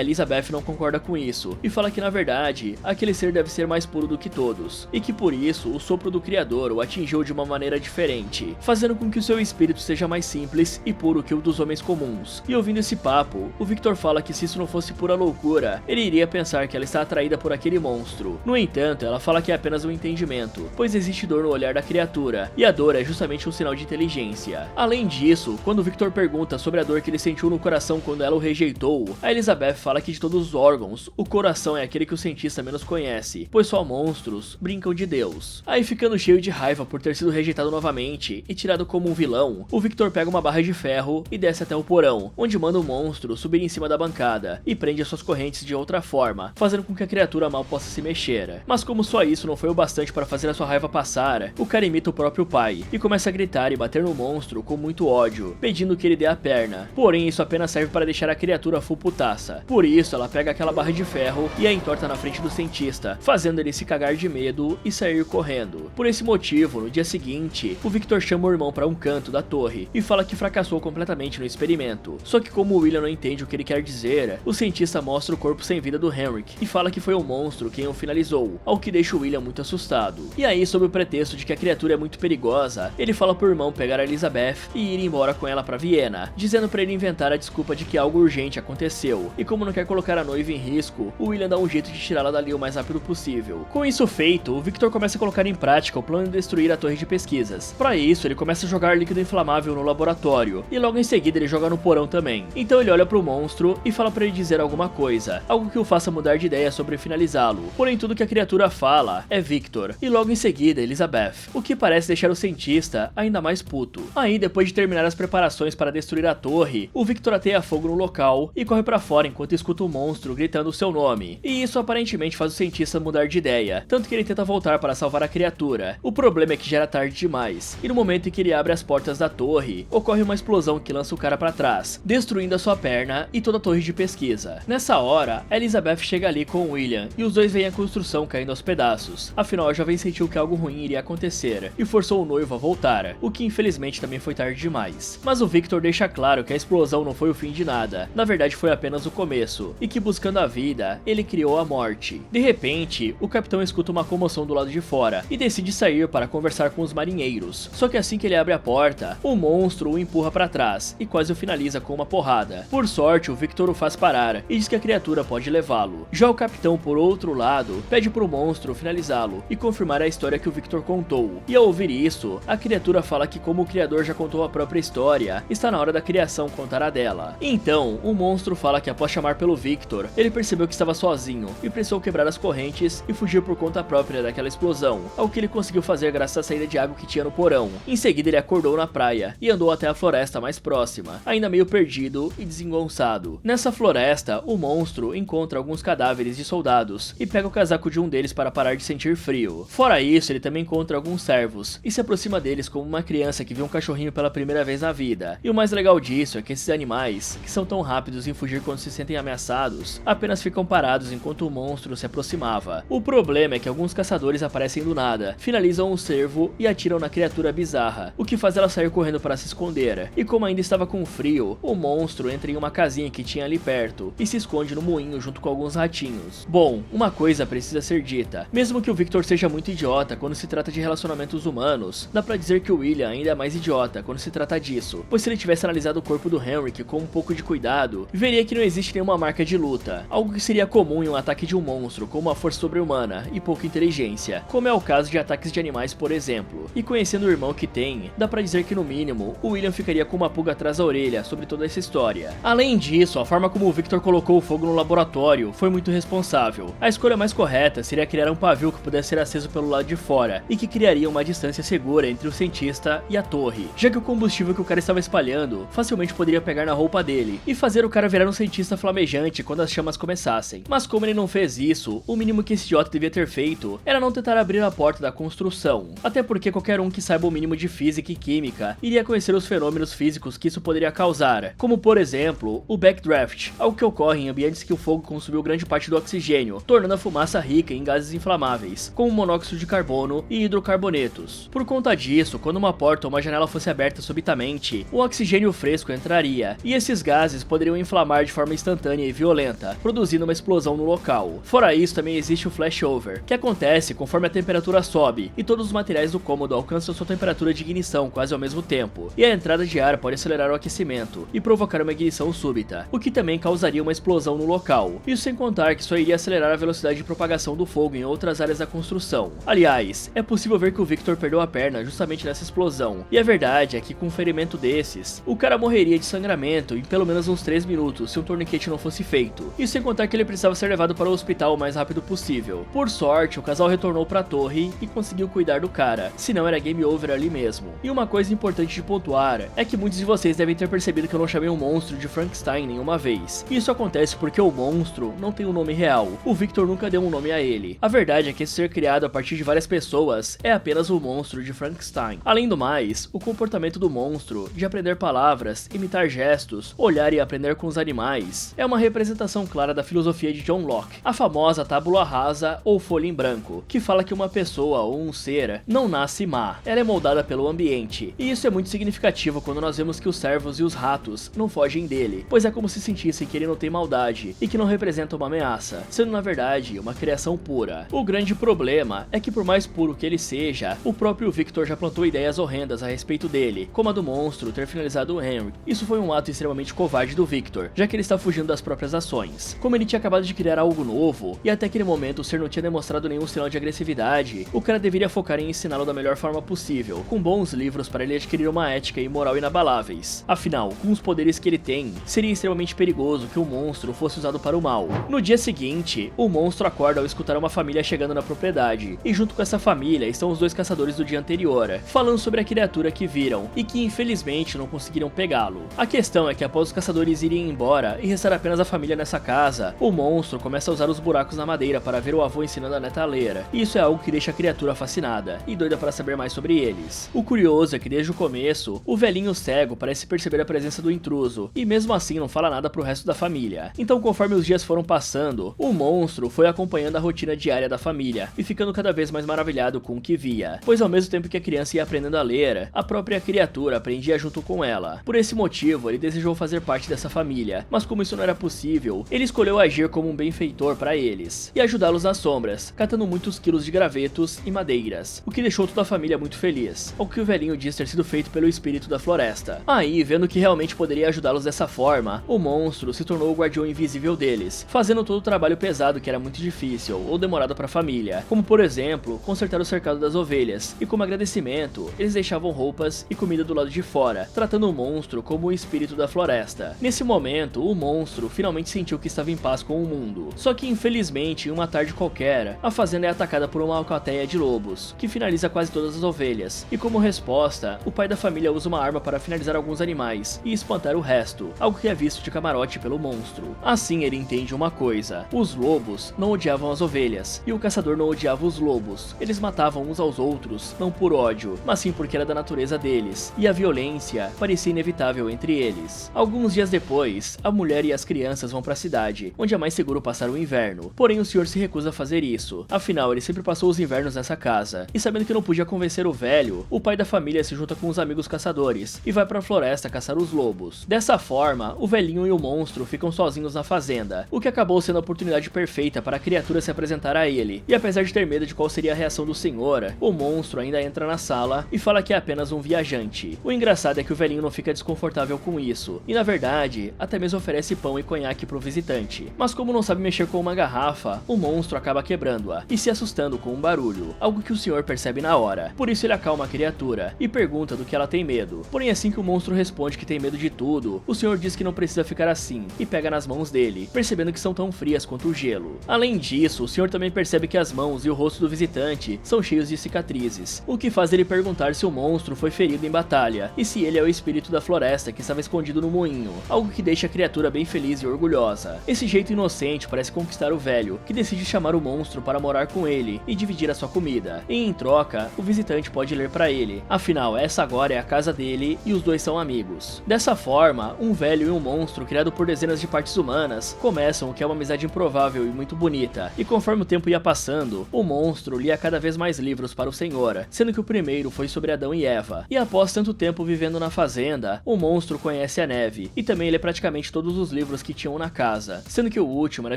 Elizabeth não concorda com isso, e fala que na verdade, aquele ser deve ser mais puro do que todos, e que por isso o sopro do Criador o atingiu de uma maneira diferente, fazendo com que o seu espírito seja mais simples e puro que o dos homens comuns. E ouvindo esse papo, o Victor fala que se isso não fosse pura loucura, ele iria pensar que ela está atraída por aquele monstro. No entanto, ela fala que é apenas um entendimento, pois existe dor no olhar da criatura, e a dor é justamente um sinal de inteligência. Além disso, quando o Victor pergunta sobre a dor que ele sentiu no coração quando ela o rejeitou, a Elizabeth fala que de todos os órgãos, o coração é aquele que o cientista menos conhece, pois só monstros brincam de Deus. Aí, ficando cheio de raiva por ter sido rejeitado novamente e tirado como um vilão, o Victor pega uma barra de ferro e desce até o porão, onde manda o monstro subir em cima da bancada e prende as suas correntes de outra forma, fazendo com que a criatura mal possa se mexer. Mas como só isso não foi o bastante para fazer a sua raiva passar, o cara imita o próprio pai e começa a gritar e bater no monstro com muito ódio, pedindo que ele dê a perna. Porém, isso apenas serve para deixar a criatura full putaça. Por isso, ela pega aquela barra de ferro e a entorta na frente do cientista, fazendo ele se cagar de medo e sair correndo. Por esse motivo, no dia seguinte, o Victor chama o irmão para um canto da torre e fala que fracassou completamente no experimento. Só que como o William não entende o que ele quer dizer, o cientista mostra o corpo sem vida do Henrik e fala que foi o monstro quem o finalizou, ao que deixa o William muito assustado. E aí, sob o pretexto de que a criatura é muito perigosa, ele fala pro irmão pegar a Elizabeth e ir embora com ela para Viena, dizendo para ele inventar a desculpa de que algo urgente aconteceu. E como não quer colocar a noiva em risco, o William dá um jeito de tirá-la dali o mais rápido possível. Com isso feito, o Victor começa a colocar em prática o plano de destruir a torre de pesquisas. Para isso, ele começa a jogar líquido inflamável no laboratório, e logo em seguida ele joga no porão também. Então ele olha pro monstro e fala para ele dizer alguma coisa, algo que o faça mudar de ideia sobre finalizá-lo. Porém, tudo que a criatura fala é Victor, e logo em seguida Elizabeth, o que parece deixar o cientista ainda mais puto. Aí, depois de terminar as preparações para destruir a torre, o Victor ateia fogo no local e corre para fora enquanto escuta o monstro gritando o seu nome. E isso aparentemente faz o cientista mudar de ideia, tanto que ele tenta voltar para salvar a criatura. O problema é que já era tarde demais, e no momento em que ele abre as portas da torre, ocorre uma explosão que lança o cara para trás, destruindo a sua perna e toda a torre de pesquisa. Nessa hora, a Elizabeth chega ali com o William, e os dois veem a construção caindo aos pedaços. Afinal, a jovem sentiu que algo ruim iria acontecer, e forçou o noivo a voltar, o que infelizmente também foi tarde demais. Mas o Victor deixa claro que a explosão não foi o fim de nada, na verdade foi apenas o começo, e que buscando a vida, ele criou a morte. De repente, o capitão escuta uma comoção do lado de fora, e decide sair para conversar com os marinheiros. Só que assim que ele abre a porta, o monstro o empurra para trás, e quase o finaliza com uma porrada. Por sorte, o Victor o faz parar, e diz que a criatura pode levá-lo. Já o capitão, por outro lado, pede pro monstro finalizá-lo, e confirmar a história que o Victor contou. E ao ouvir isso, a criatura fala que como o criador já contou a própria história, está na hora da criação contar a dela. Então, o monstro fala que após chamar pelo Victor, ele percebeu que estava sozinho, e precisou quebrar as correntes e fugir por conta própria daquela explosão. explosão, algo que ele conseguiu fazer graças à saída de água que tinha no porão. Em seguida ele acordou na praia e andou até a floresta mais próxima, ainda meio perdido e desengonçado. Nessa floresta, o monstro encontra alguns cadáveres de soldados e pega o casaco de um deles para parar de sentir frio. Fora isso, ele também encontra alguns servos e se aproxima deles como uma criança que vê um cachorrinho pela primeira vez na vida. E o mais legal disso é que esses animais, que são tão rápidos em fugir quando se sentem ameaçados, apenas ficam parados enquanto o monstro se aproximava. O problema é que alguns caçadores aparecem do nada, finalizam o cervo e atiram na criatura bizarra, o que faz ela sair correndo para se esconder. E como ainda estava com frio, o monstro entra em uma casinha que tinha ali perto e se esconde no moinho junto com alguns ratinhos. Bom, uma coisa precisa ser dita. Mesmo que o Victor seja muito idiota quando se trata de relacionamentos humanos, dá pra dizer que o William ainda é mais idiota quando se trata disso, pois se ele tivesse analisado o corpo do Henrik com um pouco de cuidado, veria que não existe nenhuma marca de luta, algo que seria comum em um ataque de um monstro com uma força sobre-humana e pouca inteligência, como é o caso de ataques de animais, por exemplo. E conhecendo o irmão que tem, dá pra dizer que no mínimo, o William ficaria com uma pulga atrás da orelha sobre toda essa história. Além disso, a forma como o Victor colocou o fogo no laboratório foi muito responsável. A escolha mais correta seria criar um pavio que pudesse ser aceso pelo lado de fora e que criaria uma distância segura entre o cientista e a torre, já que o combustível que o cara estava espalhando facilmente poderia pegar na roupa dele e fazer o cara virar um cientista flamejante quando as chamas começassem. Mas como ele não fez isso, o mínimo que esse idiota devia ter feito era não tentar abrir a porta da construção, até porque qualquer um que saiba o mínimo de física e química iria conhecer os fenômenos físicos que isso poderia causar, como por exemplo, o backdraft, algo que ocorre em ambientes que o fogo consumiu grande parte do oxigênio, tornando a fumaça rica em gases inflamáveis, como monóxido de carbono e hidrocarbonetos. Por conta disso, quando uma porta ou uma janela fosse aberta subitamente, o oxigênio fresco entraria, e esses gases poderiam inflamar de forma instantânea e violenta, produzindo uma explosão no local. Fora isso, também existe o flashover, que acontece conforme a temperatura sobe, e todos os materiais do cômodo alcançam sua temperatura de ignição quase ao mesmo tempo, e a entrada de ar pode acelerar o aquecimento e provocar uma ignição súbita, o que também causaria uma explosão no local. Isso sem contar que só iria acelerar a velocidade de propagação do fogo em outras áreas da construção. Aliás, é possível ver que o Victor perdeu a perna justamente nessa explosão, e a verdade é que com um ferimento desses, o cara morreria de sangramento em pelo menos uns 3 minutos se um torniquete não fosse feito, e sem contar que ele precisava ser levado para o hospital o mais rápido possível. Por sorte, o casal retornou para a torre e conseguiu cuidar do cara, senão era game over ali mesmo. E uma coisa importante de pontuar é que muitos de vocês devem ter percebido que eu não chamei o monstro de Frankenstein nenhuma vez. Isso acontece porque o monstro não tem um nome real, o Victor nunca deu um nome a ele. A verdade é que esse ser criado a partir de várias pessoas é apenas o monstro de Frankenstein. Além do mais, o comportamento do monstro de aprender palavras, imitar gestos, olhar e aprender com os animais é uma representação clara da filosofia de John Locke, a famosa tábula rasa ou folha em branco, que fala que uma pessoa ou um ser não nasce má, ela é moldada pelo ambiente. E isso é muito significativo quando nós vemos que os servos e os ratos não fogem dele, pois é como se sentissem que ele não tem maldade e que não representa uma ameaça, sendo na verdade uma criação pura. O grande problema é que por mais puro que ele seja, o próprio Victor já plantou ideias horrendas a respeito dele, como a do monstro ter finalizado o Henry. Isso foi um ato extremamente covarde do Victor, já que ele está fugindo das próprias ações. Como ele tinha acabado de criar algo novo, e até aquele momento o ser não tinha demonstrado nenhum sinal de agressividade, o cara deveria focar em ensiná-lo da melhor forma possível, com bons livros para ele adquirir uma ética e moral inabaláveis. Afinal, com os poderes que ele tem, seria extremamente perigoso que o monstro fosse usado para o mal. No dia seguinte, o monstro acorda ao escutar uma família chegando na propriedade, e junto com essa família estão os dois caçadores do dia anterior, falando sobre a criatura que viram, e que infelizmente não conseguiram pegá-lo. A questão é que após os caçadores irem embora e restar apenas a família nessa casa, o monstro começa a usar os buracos na madeira para ver o avô ensinando a neta a ler, e isso é algo que deixa a criatura fascinada, e doida para saber mais sobre eles. O curioso é que desde o começo, o velhinho cego parece perceber a presença do intruso, e mesmo assim não fala nada pro resto da família. Então conforme os dias foram passando, o monstro foi acompanhando a rotina diária da família, e ficando cada vez mais maravilhado com o que via, pois ao mesmo tempo que a criança ia aprendendo a ler, a própria criatura aprendia junto com ela. Por esse motivo, ele desejou fazer parte dessa família, mas como isso não era possível, ele escolheu agir como um benfeitor para eles, e ajudá-los nas sombras, catando muitos quilos de gravetos e madeiras, o que deixou toda a família muito feliz, ao que o velhinho diz ter sido feito pelo espírito da floresta. Aí, vendo que realmente poderia ajudá-los dessa forma, o monstro se tornou o guardião invisível deles, fazendo todo o trabalho pesado que era muito difícil ou demorado para a família, como por exemplo, consertar o cercado das ovelhas, e como agradecimento, eles deixavam roupas e comida do lado de fora, tratando o monstro como o espírito da floresta. Nesse momento, o monstro finalmente sentiu que estava em paz com o mundo, só que infelizmente, em uma tarde qualquer, a fazenda é atacada cercada por uma alcateia de lobos, que finaliza quase todas as ovelhas, e como resposta, o pai da família usa uma arma para finalizar alguns animais e espantar o resto, algo que é visto de camarote pelo monstro. Assim ele entende uma coisa: os lobos não odiavam as ovelhas, e o caçador não odiava os lobos. Eles matavam uns aos outros, não por ódio, mas sim porque era da natureza deles, e a violência parecia inevitável entre eles. Alguns dias depois, a mulher e as crianças vão para a cidade, onde é mais seguro passar o inverno. Porém, o senhor se recusa a fazer isso. Afinal, ele sempre passou os invernos nessa casa, e sabendo que não podia convencer o velho, o pai da família se junta com os amigos caçadores e vai para a floresta caçar os lobos. Dessa forma, o velhinho e o monstro ficam sozinhos na fazenda, o que acabou sendo a oportunidade perfeita para a criatura se apresentar a ele. E apesar de ter medo de qual seria a reação do senhor, o monstro ainda entra na sala e fala que é apenas um viajante. O engraçado é que o velhinho não fica desconfortável com isso, e na verdade, até mesmo oferece pão e conhaque pro visitante. Mas como não sabe mexer com uma garrafa, o monstro acaba quebrando-a e se assustando com um barulho, algo que o senhor percebe na hora. Por isso ele acalma a criatura e pergunta do que ela tem medo. Porém, assim que o monstro responde que tem medo de tudo, o senhor diz que não precisa ficar assim e pega nas mãos dele, percebendo que são tão frias quanto o gelo. Além disso, o senhor também percebe que as mãos e o rosto do visitante são cheios de cicatrizes, o que faz ele perguntar se o monstro foi ferido em batalha e se ele é o espírito da floresta que estava escondido no moinho, algo que deixa a criatura bem feliz e orgulhosa. Esse jeito inocente parece conquistar o velho, que decide chamar o monstro para morar com ele e dividir a sua comida. E em troca, o visitante pode ler para ele, afinal essa agora é a casa dele e os dois são amigos. Dessa forma, um velho e um monstro criado por dezenas de partes humanas começam o que é uma amizade improvável e muito bonita, e conforme o tempo ia passando, o monstro lia cada vez mais livros para o senhor, sendo que o primeiro foi sobre Adão e Eva. E após tanto tempo vivendo na fazenda, o monstro conhece a neve, e também lê praticamente todos os livros que tinham na casa, sendo que o último era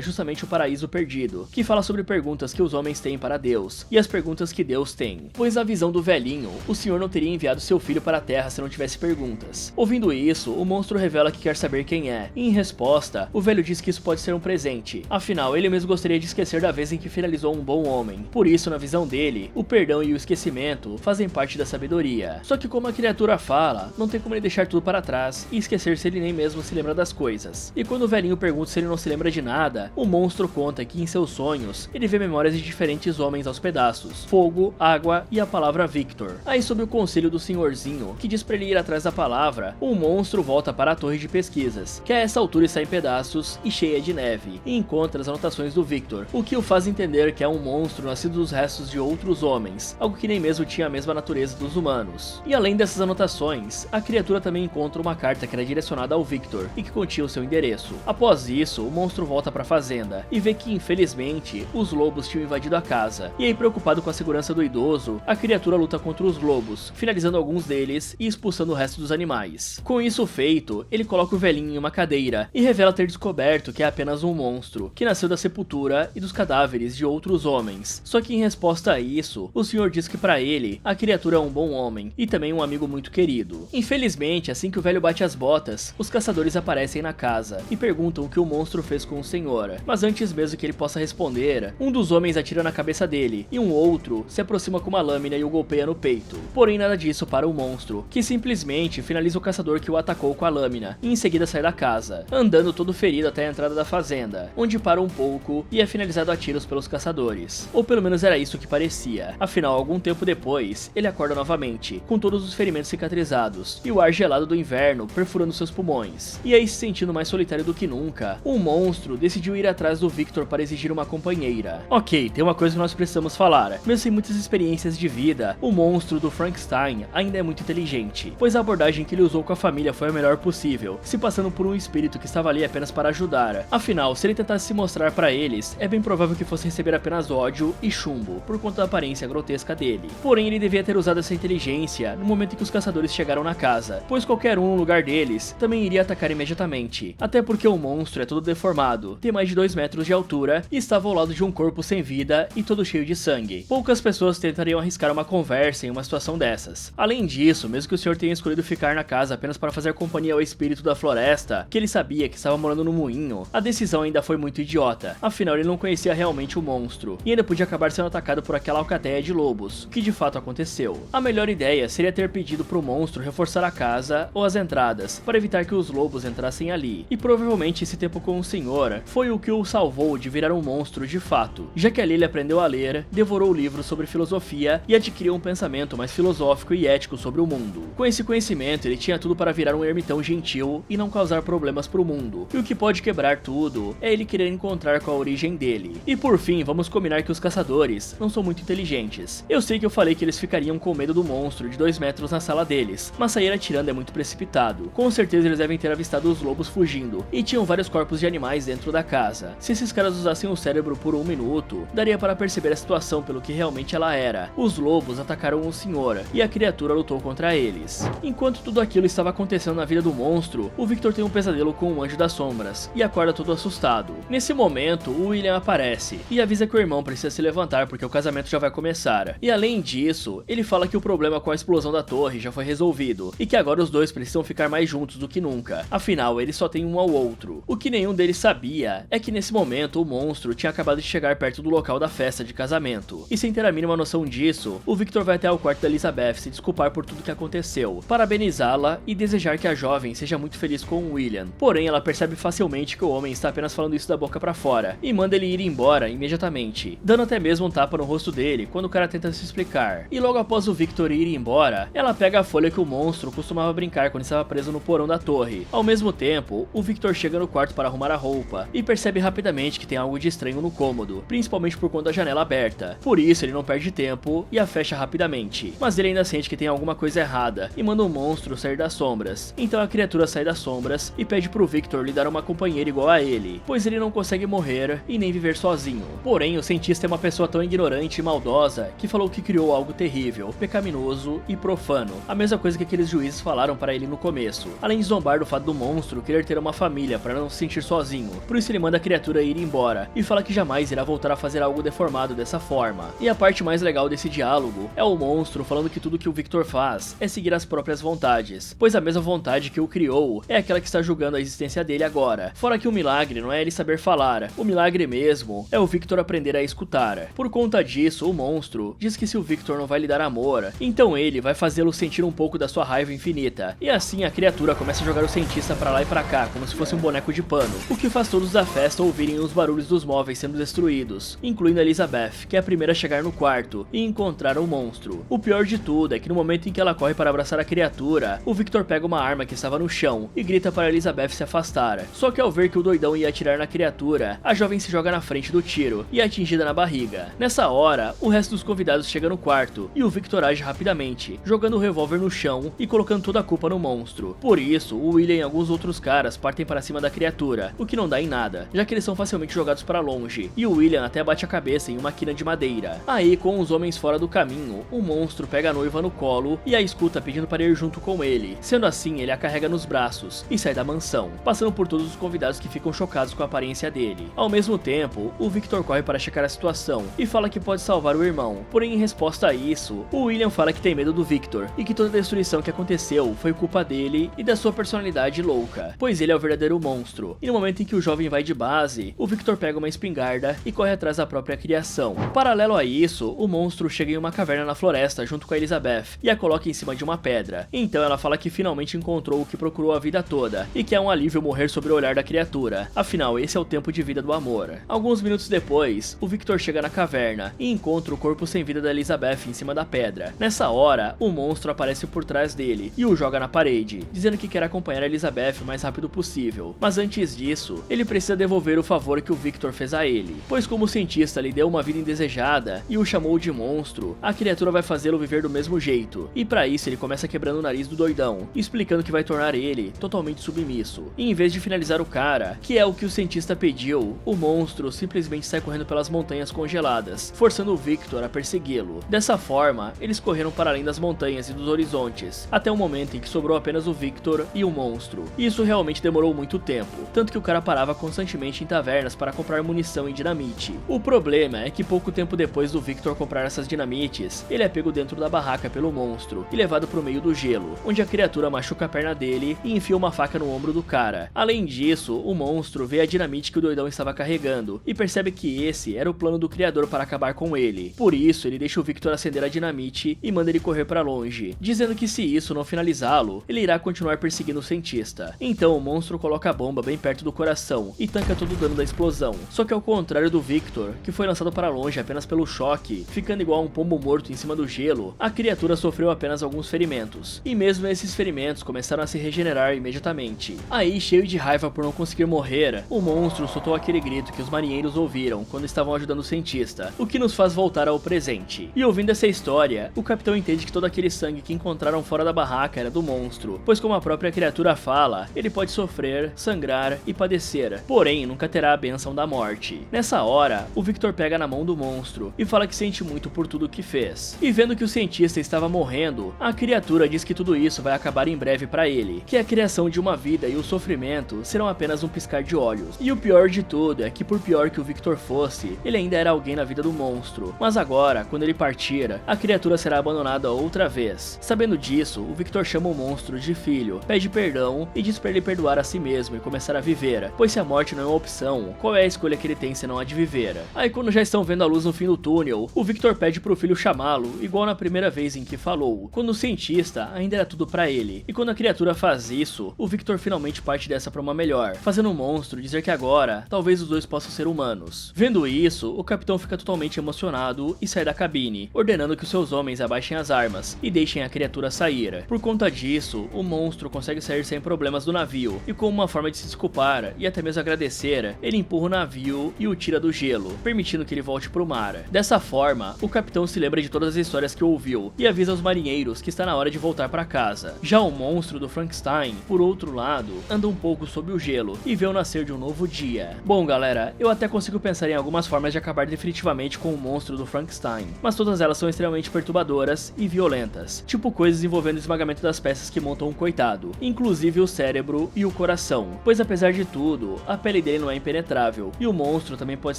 justamente o Paraíso Perdido, que fala sobre perguntas que os homens têm para Deus, e as perguntas que Deus tem. Pois na visão do velhinho, o senhor não teria enviado seu filho para a terra se não tivesse perguntas. Ouvindo isso, o monstro revela que quer saber quem é, e em resposta, o velho diz que isso pode ser um presente. Afinal, ele mesmo gostaria de esquecer da vez em que finalizou um bom homem. Por isso, na visão dele, o perdão e o esquecimento fazem parte da sabedoria. Só que como a criatura fala, não tem como ele deixar tudo para trás e esquecer se ele nem mesmo se lembra das coisas. E quando o velhinho pergunta se ele não se lembra de nada, o monstro conta que em seus sonhos, ele vê memórias de diferentes homens aos pedaços, fogo, água e a palavra Victor. Aí sob o conselho do senhorzinho, que diz pra ele ir atrás da palavra, o monstro volta para a torre de pesquisas, que a essa altura está em pedaços e cheia de neve, e encontra as anotações do Victor, o que o faz entender que é um monstro nascido dos restos de outros homens, algo que nem mesmo tinha a mesma natureza dos humanos. E além dessas anotações, a criatura também encontra uma carta que era direcionada ao Victor e que continha o seu endereço. Após isso, o monstro volta para a fazenda e vê que infelizmente os lobos tinham invadido a casa. E aí, preocupado com a segurança do idoso, a criatura luta contra os lobos, finalizando alguns deles e expulsando o resto dos animais. Com isso feito, ele coloca o velhinho em uma cadeira e revela ter descoberto que é apenas um monstro, que nasceu da sepultura e dos cadáveres de outros homens. Só que em resposta a isso, o senhor diz que para ele, a criatura é um bom homem e também um amigo muito querido. Infelizmente, assim que o velho bate as botas, os caçadores aparecem na casa e perguntam o que o monstro fez com o senhor. Mas antes mesmo que ele possa responder, um dos homens atira na cabeça dele e um outro se aproxima com uma lâmina e o golpeia no peito. Porém, nada disso para o monstro, que simplesmente finaliza o caçador que o atacou com a lâmina e em seguida sai da casa, andando todo ferido até a entrada da fazenda, onde para um pouco e é finalizado a tiros pelos caçadores. Ou pelo menos era isso que parecia. Afinal, algum tempo depois, ele acorda novamente, com todos os ferimentos cicatrizados e o ar gelado do inverno perfurando seus pulmões. E aí, se sentindo mais solitário do que nunca, o monstro decidiu ir atrás do Victor para exigir uma companheira. Ok, tem uma coisa que nós precisamos falar. Mesmo sem muitas experiências de vida, o monstro do Frankenstein ainda é muito inteligente, pois a abordagem que ele usou com a família foi a melhor possível, se passando por um espírito que estava ali apenas para ajudar. Afinal, se ele tentasse se mostrar para eles, é bem provável que fosse receber apenas ódio e chumbo, por conta da aparência grotesca dele. Porém, ele devia ter usado essa inteligência no momento em que os caçadores chegaram na casa, pois qualquer um no lugar deles também iria atacar imediatamente. Até porque o monstro é todo deformado, tem mais de 2 metros de altura e estava ao lado de um corpo sem vida e todo cheio de sangue. Poucas pessoas tentariam arriscar uma conversa em uma situação dessas. Além disso, mesmo que o senhor tenha escolhido ficar na casa apenas para fazer companhia ao espírito da floresta, que ele sabia que estava morando no moinho, a decisão ainda foi muito idiota. Afinal, ele não conhecia realmente o monstro e ainda podia acabar sendo atacado por aquela alcateia de lobos, o que de fato aconteceu. A melhor ideia seria ter pedido pro monstro reforçar a casa ou as entradas, para evitar que os lobos entrassem ali. E provavelmente esse tempo com o senhor foi o que o salvou de virar um monstro de fato, já que ali ele aprendeu aprendeu a ler, devorou livros sobre filosofia e adquiriu um pensamento mais filosófico e ético sobre o mundo. Com esse conhecimento, ele tinha tudo para virar um ermitão gentil e não causar problemas pro mundo. E o que pode quebrar tudo é ele querer encontrar qual a origem dele. E por fim, vamos combinar que os caçadores não são muito inteligentes. Eu sei que eu falei que eles ficariam com medo do monstro de 2 metros na sala deles, mas sair atirando é muito precipitado. Com certeza eles devem ter avistado os lobos fugindo, e tinham vários corpos de animais dentro da casa. Se esses caras usassem o cérebro por 1 minuto, daria para perceber a situação pelo que realmente ela era. Os lobos atacaram o senhor, e a criatura lutou contra eles. Enquanto tudo aquilo estava acontecendo na vida do monstro, o Victor tem um pesadelo com o Anjo das Sombras, e acorda todo assustado. Nesse momento, o William aparece, e avisa que o irmão precisa se levantar porque o casamento já vai começar. E além disso, ele fala que o problema com a explosão da torre já foi resolvido, e que agora os dois precisam ficar mais juntos do que nunca. Afinal, eles só têm um ao outro. O que nenhum deles sabia é que nesse momento o monstro tinha acabado de chegar perto do local da festa de casamento. E sem ter a mínima noção disso, o Victor vai até o quarto da Elizabeth se desculpar por tudo que aconteceu, parabenizá-la e desejar que a jovem seja muito feliz com o William. Porém, ela percebe facilmente que o homem está apenas falando isso da boca pra fora, e manda ele ir embora imediatamente, dando até mesmo um tapa no rosto dele quando o cara tenta se explicar. E logo após o Victor ir embora, ela pega a folha que o monstro costumava brincar quando estava preso no porão da torre. Ao mesmo tempo, o Victor chega no quarto para arrumar a roupa, e percebe rapidamente que tem algo de estranho no cômodo, principalmente por conta da janela aberta. Por isso, ele não perde tempo e a fecha rapidamente. Mas ele ainda sente que tem alguma coisa errada, e manda o monstro sair das sombras. Então a criatura sai das sombras e pede pro Victor lhe dar uma companheira igual a ele, pois ele não consegue morrer e nem viver sozinho. Porém, o cientista é uma pessoa tão ignorante e maldosa que falou que criou algo terrível, pecaminoso e profano. A mesma coisa que aqueles juízes falaram para ele no começo. Além de zombar do fato do monstro querer ter uma família para não se sentir sozinho. Por isso ele manda a criatura ir embora e fala que jamais irá voltar a fazer algo deformado dessa forma. E a parte mais legal desse diálogo é o monstro falando que tudo que o Victor faz é seguir as próprias vontades, pois a mesma vontade que o criou é aquela que está julgando a existência dele agora. Fora que o milagre não é ele saber falar, o milagre mesmo é o Victor aprender a escutar. Por conta disso, o monstro diz que se o Victor não vai lhe dar amor, então ele vai fazê-lo sentir um pouco da sua raiva infinita. E assim a criatura começa a jogar o cientista pra lá e pra cá, como se fosse um boneco de pano, o que faz todos da festa ouvirem os barulhos dos móveis sendo destruídos, incluindo a Elizabeth, que é a primeira a chegar no quarto e encontrar o monstro. O pior de tudo é que no momento em que ela corre para abraçar a criatura, o Victor pega uma arma que estava no chão e grita para Elizabeth se afastar. Só que ao ver que o doidão ia atirar na criatura, a jovem se joga na frente do tiro e é atingida na barriga. Nessa hora, o resto dos convidados chega no quarto e o Victor age rapidamente, jogando o revólver no chão e colocando toda a culpa no monstro. Por isso, o William e alguns outros caras partem para cima da criatura, o que não dá em nada, já que eles são facilmente jogados para longe, e o William até bate a cabeça em uma quina de madeira. Aí, com os homens fora do caminho, o monstro pega a noiva no colo e a escuta pedindo para ir junto com ele. Sendo assim, ele a carrega nos braços e sai da mansão, passando por todos os convidados que ficam chocados com a aparência dele. Ao mesmo tempo, o Victor corre para checar a situação e fala que pode salvar o irmão. Porém, em resposta a isso, o William fala que tem medo do Victor e que toda a destruição que aconteceu foi culpa dele e da sua personalidade louca, pois ele é o verdadeiro monstro. E no momento em que o jovem vai de base, o Victor pega uma espingarda e corre atrás da própria criação. Paralelo a isso, o monstro chega em uma caverna na floresta junto com a Elizabeth e a coloca em cima de uma pedra. Então ela fala que finalmente encontrou o que procurou a vida toda e que é um alívio morrer sob o olhar da criatura. Afinal, esse é o tempo de vida do amor. Alguns minutos depois, o Victor chega na caverna e encontra o corpo sem vida da Elizabeth em cima da pedra. Nessa hora, o monstro aparece por trás dele e o joga na parede, dizendo que quer acompanhar a Elizabeth o mais rápido possível. Mas antes disso, ele precisa devolver o favor que o Victor fez a ele, pois como o cientista lhe deu uma vida indesejada e o chamou de monstro, a criatura vai fazê-lo viver do mesmo jeito. E pra isso ele começa quebrando o nariz do doidão, explicando que vai tornar ele totalmente submisso. E em vez de finalizar o cara, que é o que o cientista pediu, o monstro simplesmente sai correndo pelas montanhas congeladas, forçando o Victor a persegui-lo. Dessa forma, eles correram para além das montanhas e dos horizontes, até o momento em que sobrou apenas o Victor e o monstro. E isso realmente demorou muito tempo, tanto que o cara parava constantemente em tavernas para comprar munição e dinamite. O problema é que pouco tempo depois do Victor comprar essas dinamites, ele é pego dentro da barraca pelo monstro e levado pro meio do gelo, onde a criatura machuca a perna dele e enfia uma faca no ombro do cara. Além disso, o monstro vê a dinamite que o doidão estava carregando e percebe que esse era o plano do criador para acabar com ele. Por isso, ele deixa o Victor acender a dinamite e manda ele correr para longe, dizendo que se isso não finalizá-lo, ele irá continuar perseguindo o cientista. Então o monstro coloca a bomba bem perto do coração e tanca todo o dano da explosão. Só que ao contrário do Victor, que foi lançado arremessado para longe apenas pelo choque, ficando igual a um pombo morto em cima do gelo, a criatura sofreu apenas alguns ferimentos, e mesmo esses ferimentos começaram a se regenerar imediatamente. Aí, cheio de raiva por não conseguir morrer, o monstro soltou aquele grito que os marinheiros ouviram quando estavam ajudando o cientista, o que nos faz voltar ao presente. E ouvindo essa história, o capitão entende que todo aquele sangue que encontraram fora da barraca era do monstro, pois como a própria criatura fala, ele pode sofrer, sangrar e padecer, porém nunca terá a bênção da morte. Nessa hora, o Victor pega na mão do monstro e fala que sente muito por tudo o que fez. E vendo que o cientista estava morrendo, a criatura diz que tudo isso vai acabar em breve para ele, que a criação de uma vida e o sofrimento serão apenas um piscar de olhos. E o pior de tudo é que por pior que o Victor fosse, ele ainda era alguém na vida do monstro, mas agora, quando ele partir, a criatura será abandonada outra vez. Sabendo disso, o Victor chama o monstro de filho, pede perdão e diz para ele perdoar a si mesmo e começar a viver, pois se a morte não é uma opção, qual é a escolha que ele tem senão a de viver? Aí quando já estão vendo a luz no fim do túnel, o Victor pede pro filho chamá-lo, igual na primeira vez em que falou, quando o cientista ainda era tudo pra ele. E quando a criatura faz isso, o Victor finalmente parte dessa pra uma melhor, fazendo o monstro dizer que agora, talvez os dois possam ser humanos. Vendo isso, o capitão fica totalmente emocionado e sai da cabine, ordenando que os seus homens abaixem as armas e deixem a criatura sair. Por conta disso, o monstro consegue sair sem problemas do navio, e como uma forma de se desculpar e até mesmo agradecer, ele empurra o navio e o tira do gelo, permitindo que ele volte pro mar. Dessa forma, o capitão se lembra de todas as histórias que ouviu e avisa aos marinheiros que está na hora de voltar para casa. Já o monstro do Frankenstein, por outro lado, anda um pouco sob o gelo e vê o nascer de um novo dia. Bom galera, eu até consigo pensar em algumas formas de acabar definitivamente com o monstro do Frankenstein, mas todas elas são extremamente perturbadoras e violentas, tipo coisas envolvendo o esmagamento das peças que montam um coitado, inclusive o cérebro e o coração, pois apesar de tudo, a pele dele não é impenetrável, e o monstro também pode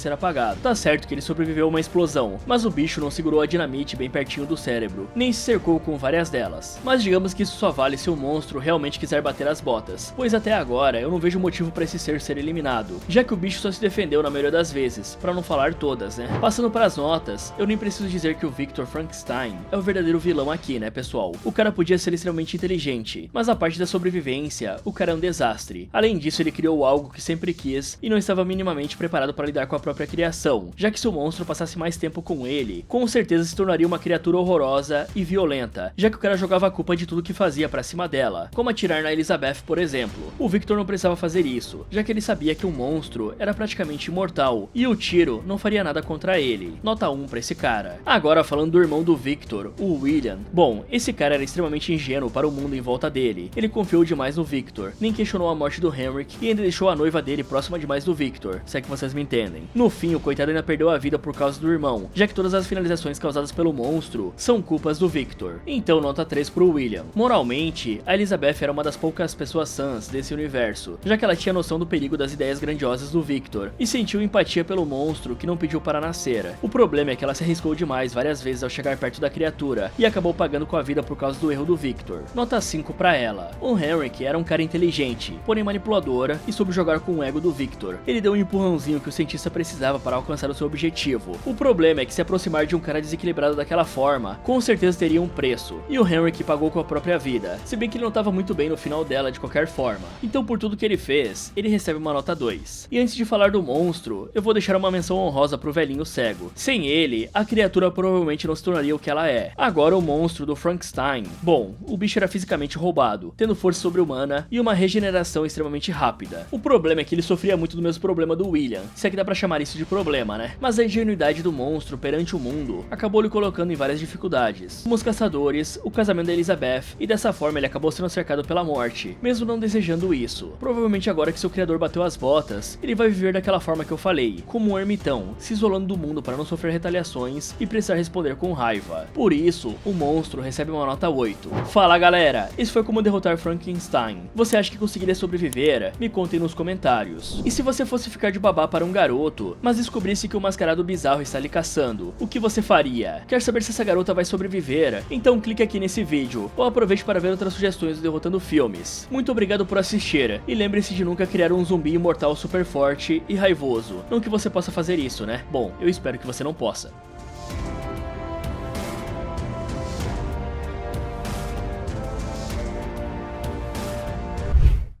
ser apagado. Tá certo que ele sobreviveu a uma explosão, mas o bicho não segurou a dinamite bem pertinho do cérebro, nem se cercou com várias delas. Mas digamos que isso só vale se o monstro realmente quiser bater as botas, pois até agora eu não vejo motivo para esse ser eliminado, já que o bicho só se defendeu na maioria das vezes, para não falar todas, né? Passando para as notas, eu nem preciso dizer que o Victor Frankenstein é o verdadeiro vilão aqui, né pessoal? O cara podia ser extremamente inteligente, mas a parte da sobrevivência, o cara é um desastre. Além disso, ele criou algo que sempre quis e não estava minimamente preparado para lidar com a própria criação, já que se o monstro passasse mais tempo com ele, com certeza se tornaria uma criatura horrorosa e violenta, já que o cara jogava a culpa de tudo que fazia pra cima dela, como atirar na Elizabeth, por exemplo. O Victor não precisava fazer isso, já que ele sabia que o monstro era praticamente imortal e o tiro não faria nada contra ele. Nota 1 pra esse cara. Agora falando do irmão do Victor, o William. Bom, esse cara era extremamente ingênuo para o mundo em volta dele. Ele confiou demais no Victor, nem questionou a morte do Henrik e ainda deixou a noiva dele próxima demais do Victor, se é que vocês me entendem. No fim, o coitado ainda perdeu a vida por causa do irmão, já que todas as finalizações causadas pelo monstro são culpas do Victor. Então nota 3 pro William. Moralmente, a Elizabeth era uma das poucas pessoas sãs desse universo, já que ela tinha noção do perigo das ideias grandiosas do Victor e sentiu empatia pelo monstro que não pediu para nascer. O problema é que ela se arriscou demais várias vezes ao chegar perto da criatura e acabou pagando com a vida por causa do erro do Victor. Nota 5 pra ela. O Henrik era um cara inteligente, porém manipuladora e soube jogar com o ego do Victor. Ele deu um empurrãozinho que o cientista precisava para alcançar o seu objetivo. O problema é que se aproximar de um cara desequilibrado daquela forma, com certeza teria um preço, e o Henrik pagou com a própria vida, se bem que ele não estava muito bem no final dela de qualquer forma. Então por tudo que ele fez, ele recebe uma nota 2. E antes de falar do monstro, eu vou deixar uma menção honrosa pro velhinho cego. Sem ele, a criatura provavelmente não se tornaria o que ela é. Agora o monstro do Frankenstein. Bom, o bicho era fisicamente roubado, tendo força sobre-humana e uma regeneração extremamente rápida. O problema é que ele sofria muito do mesmo problema do William, se é que dá pra chamar isso de problema, né? Mas a ingenuidade do monstro perante o mundo acabou lhe colocando em várias dificuldades, como os caçadores, o casamento da Elizabeth, e dessa forma ele acabou sendo cercado pela morte, mesmo não desejando isso. Provavelmente agora que seu criador bateu as botas, ele vai viver daquela forma que eu falei, como um ermitão, se isolando do mundo para não sofrer retaliações e precisar responder com raiva. Por isso, o monstro recebe uma nota 8. Fala galera, esse foi como derrotar Frankenstein. Você acha que conseguiria sobreviver? Me contem nos comentários. E se você fosse ficar de babá para um garoto, mas descobrisse que um mascarado bizarro está lhe caçando, o que você faria? Quer saber se essa garota vai sobreviver? Então clique aqui nesse vídeo, ou aproveite para ver outras sugestões do Derrotando Filmes. Muito obrigado por assistir, e lembre-se de nunca criar um zumbi imortal super forte e raivoso. Não que você possa fazer isso, né? Bom, eu espero que você não possa.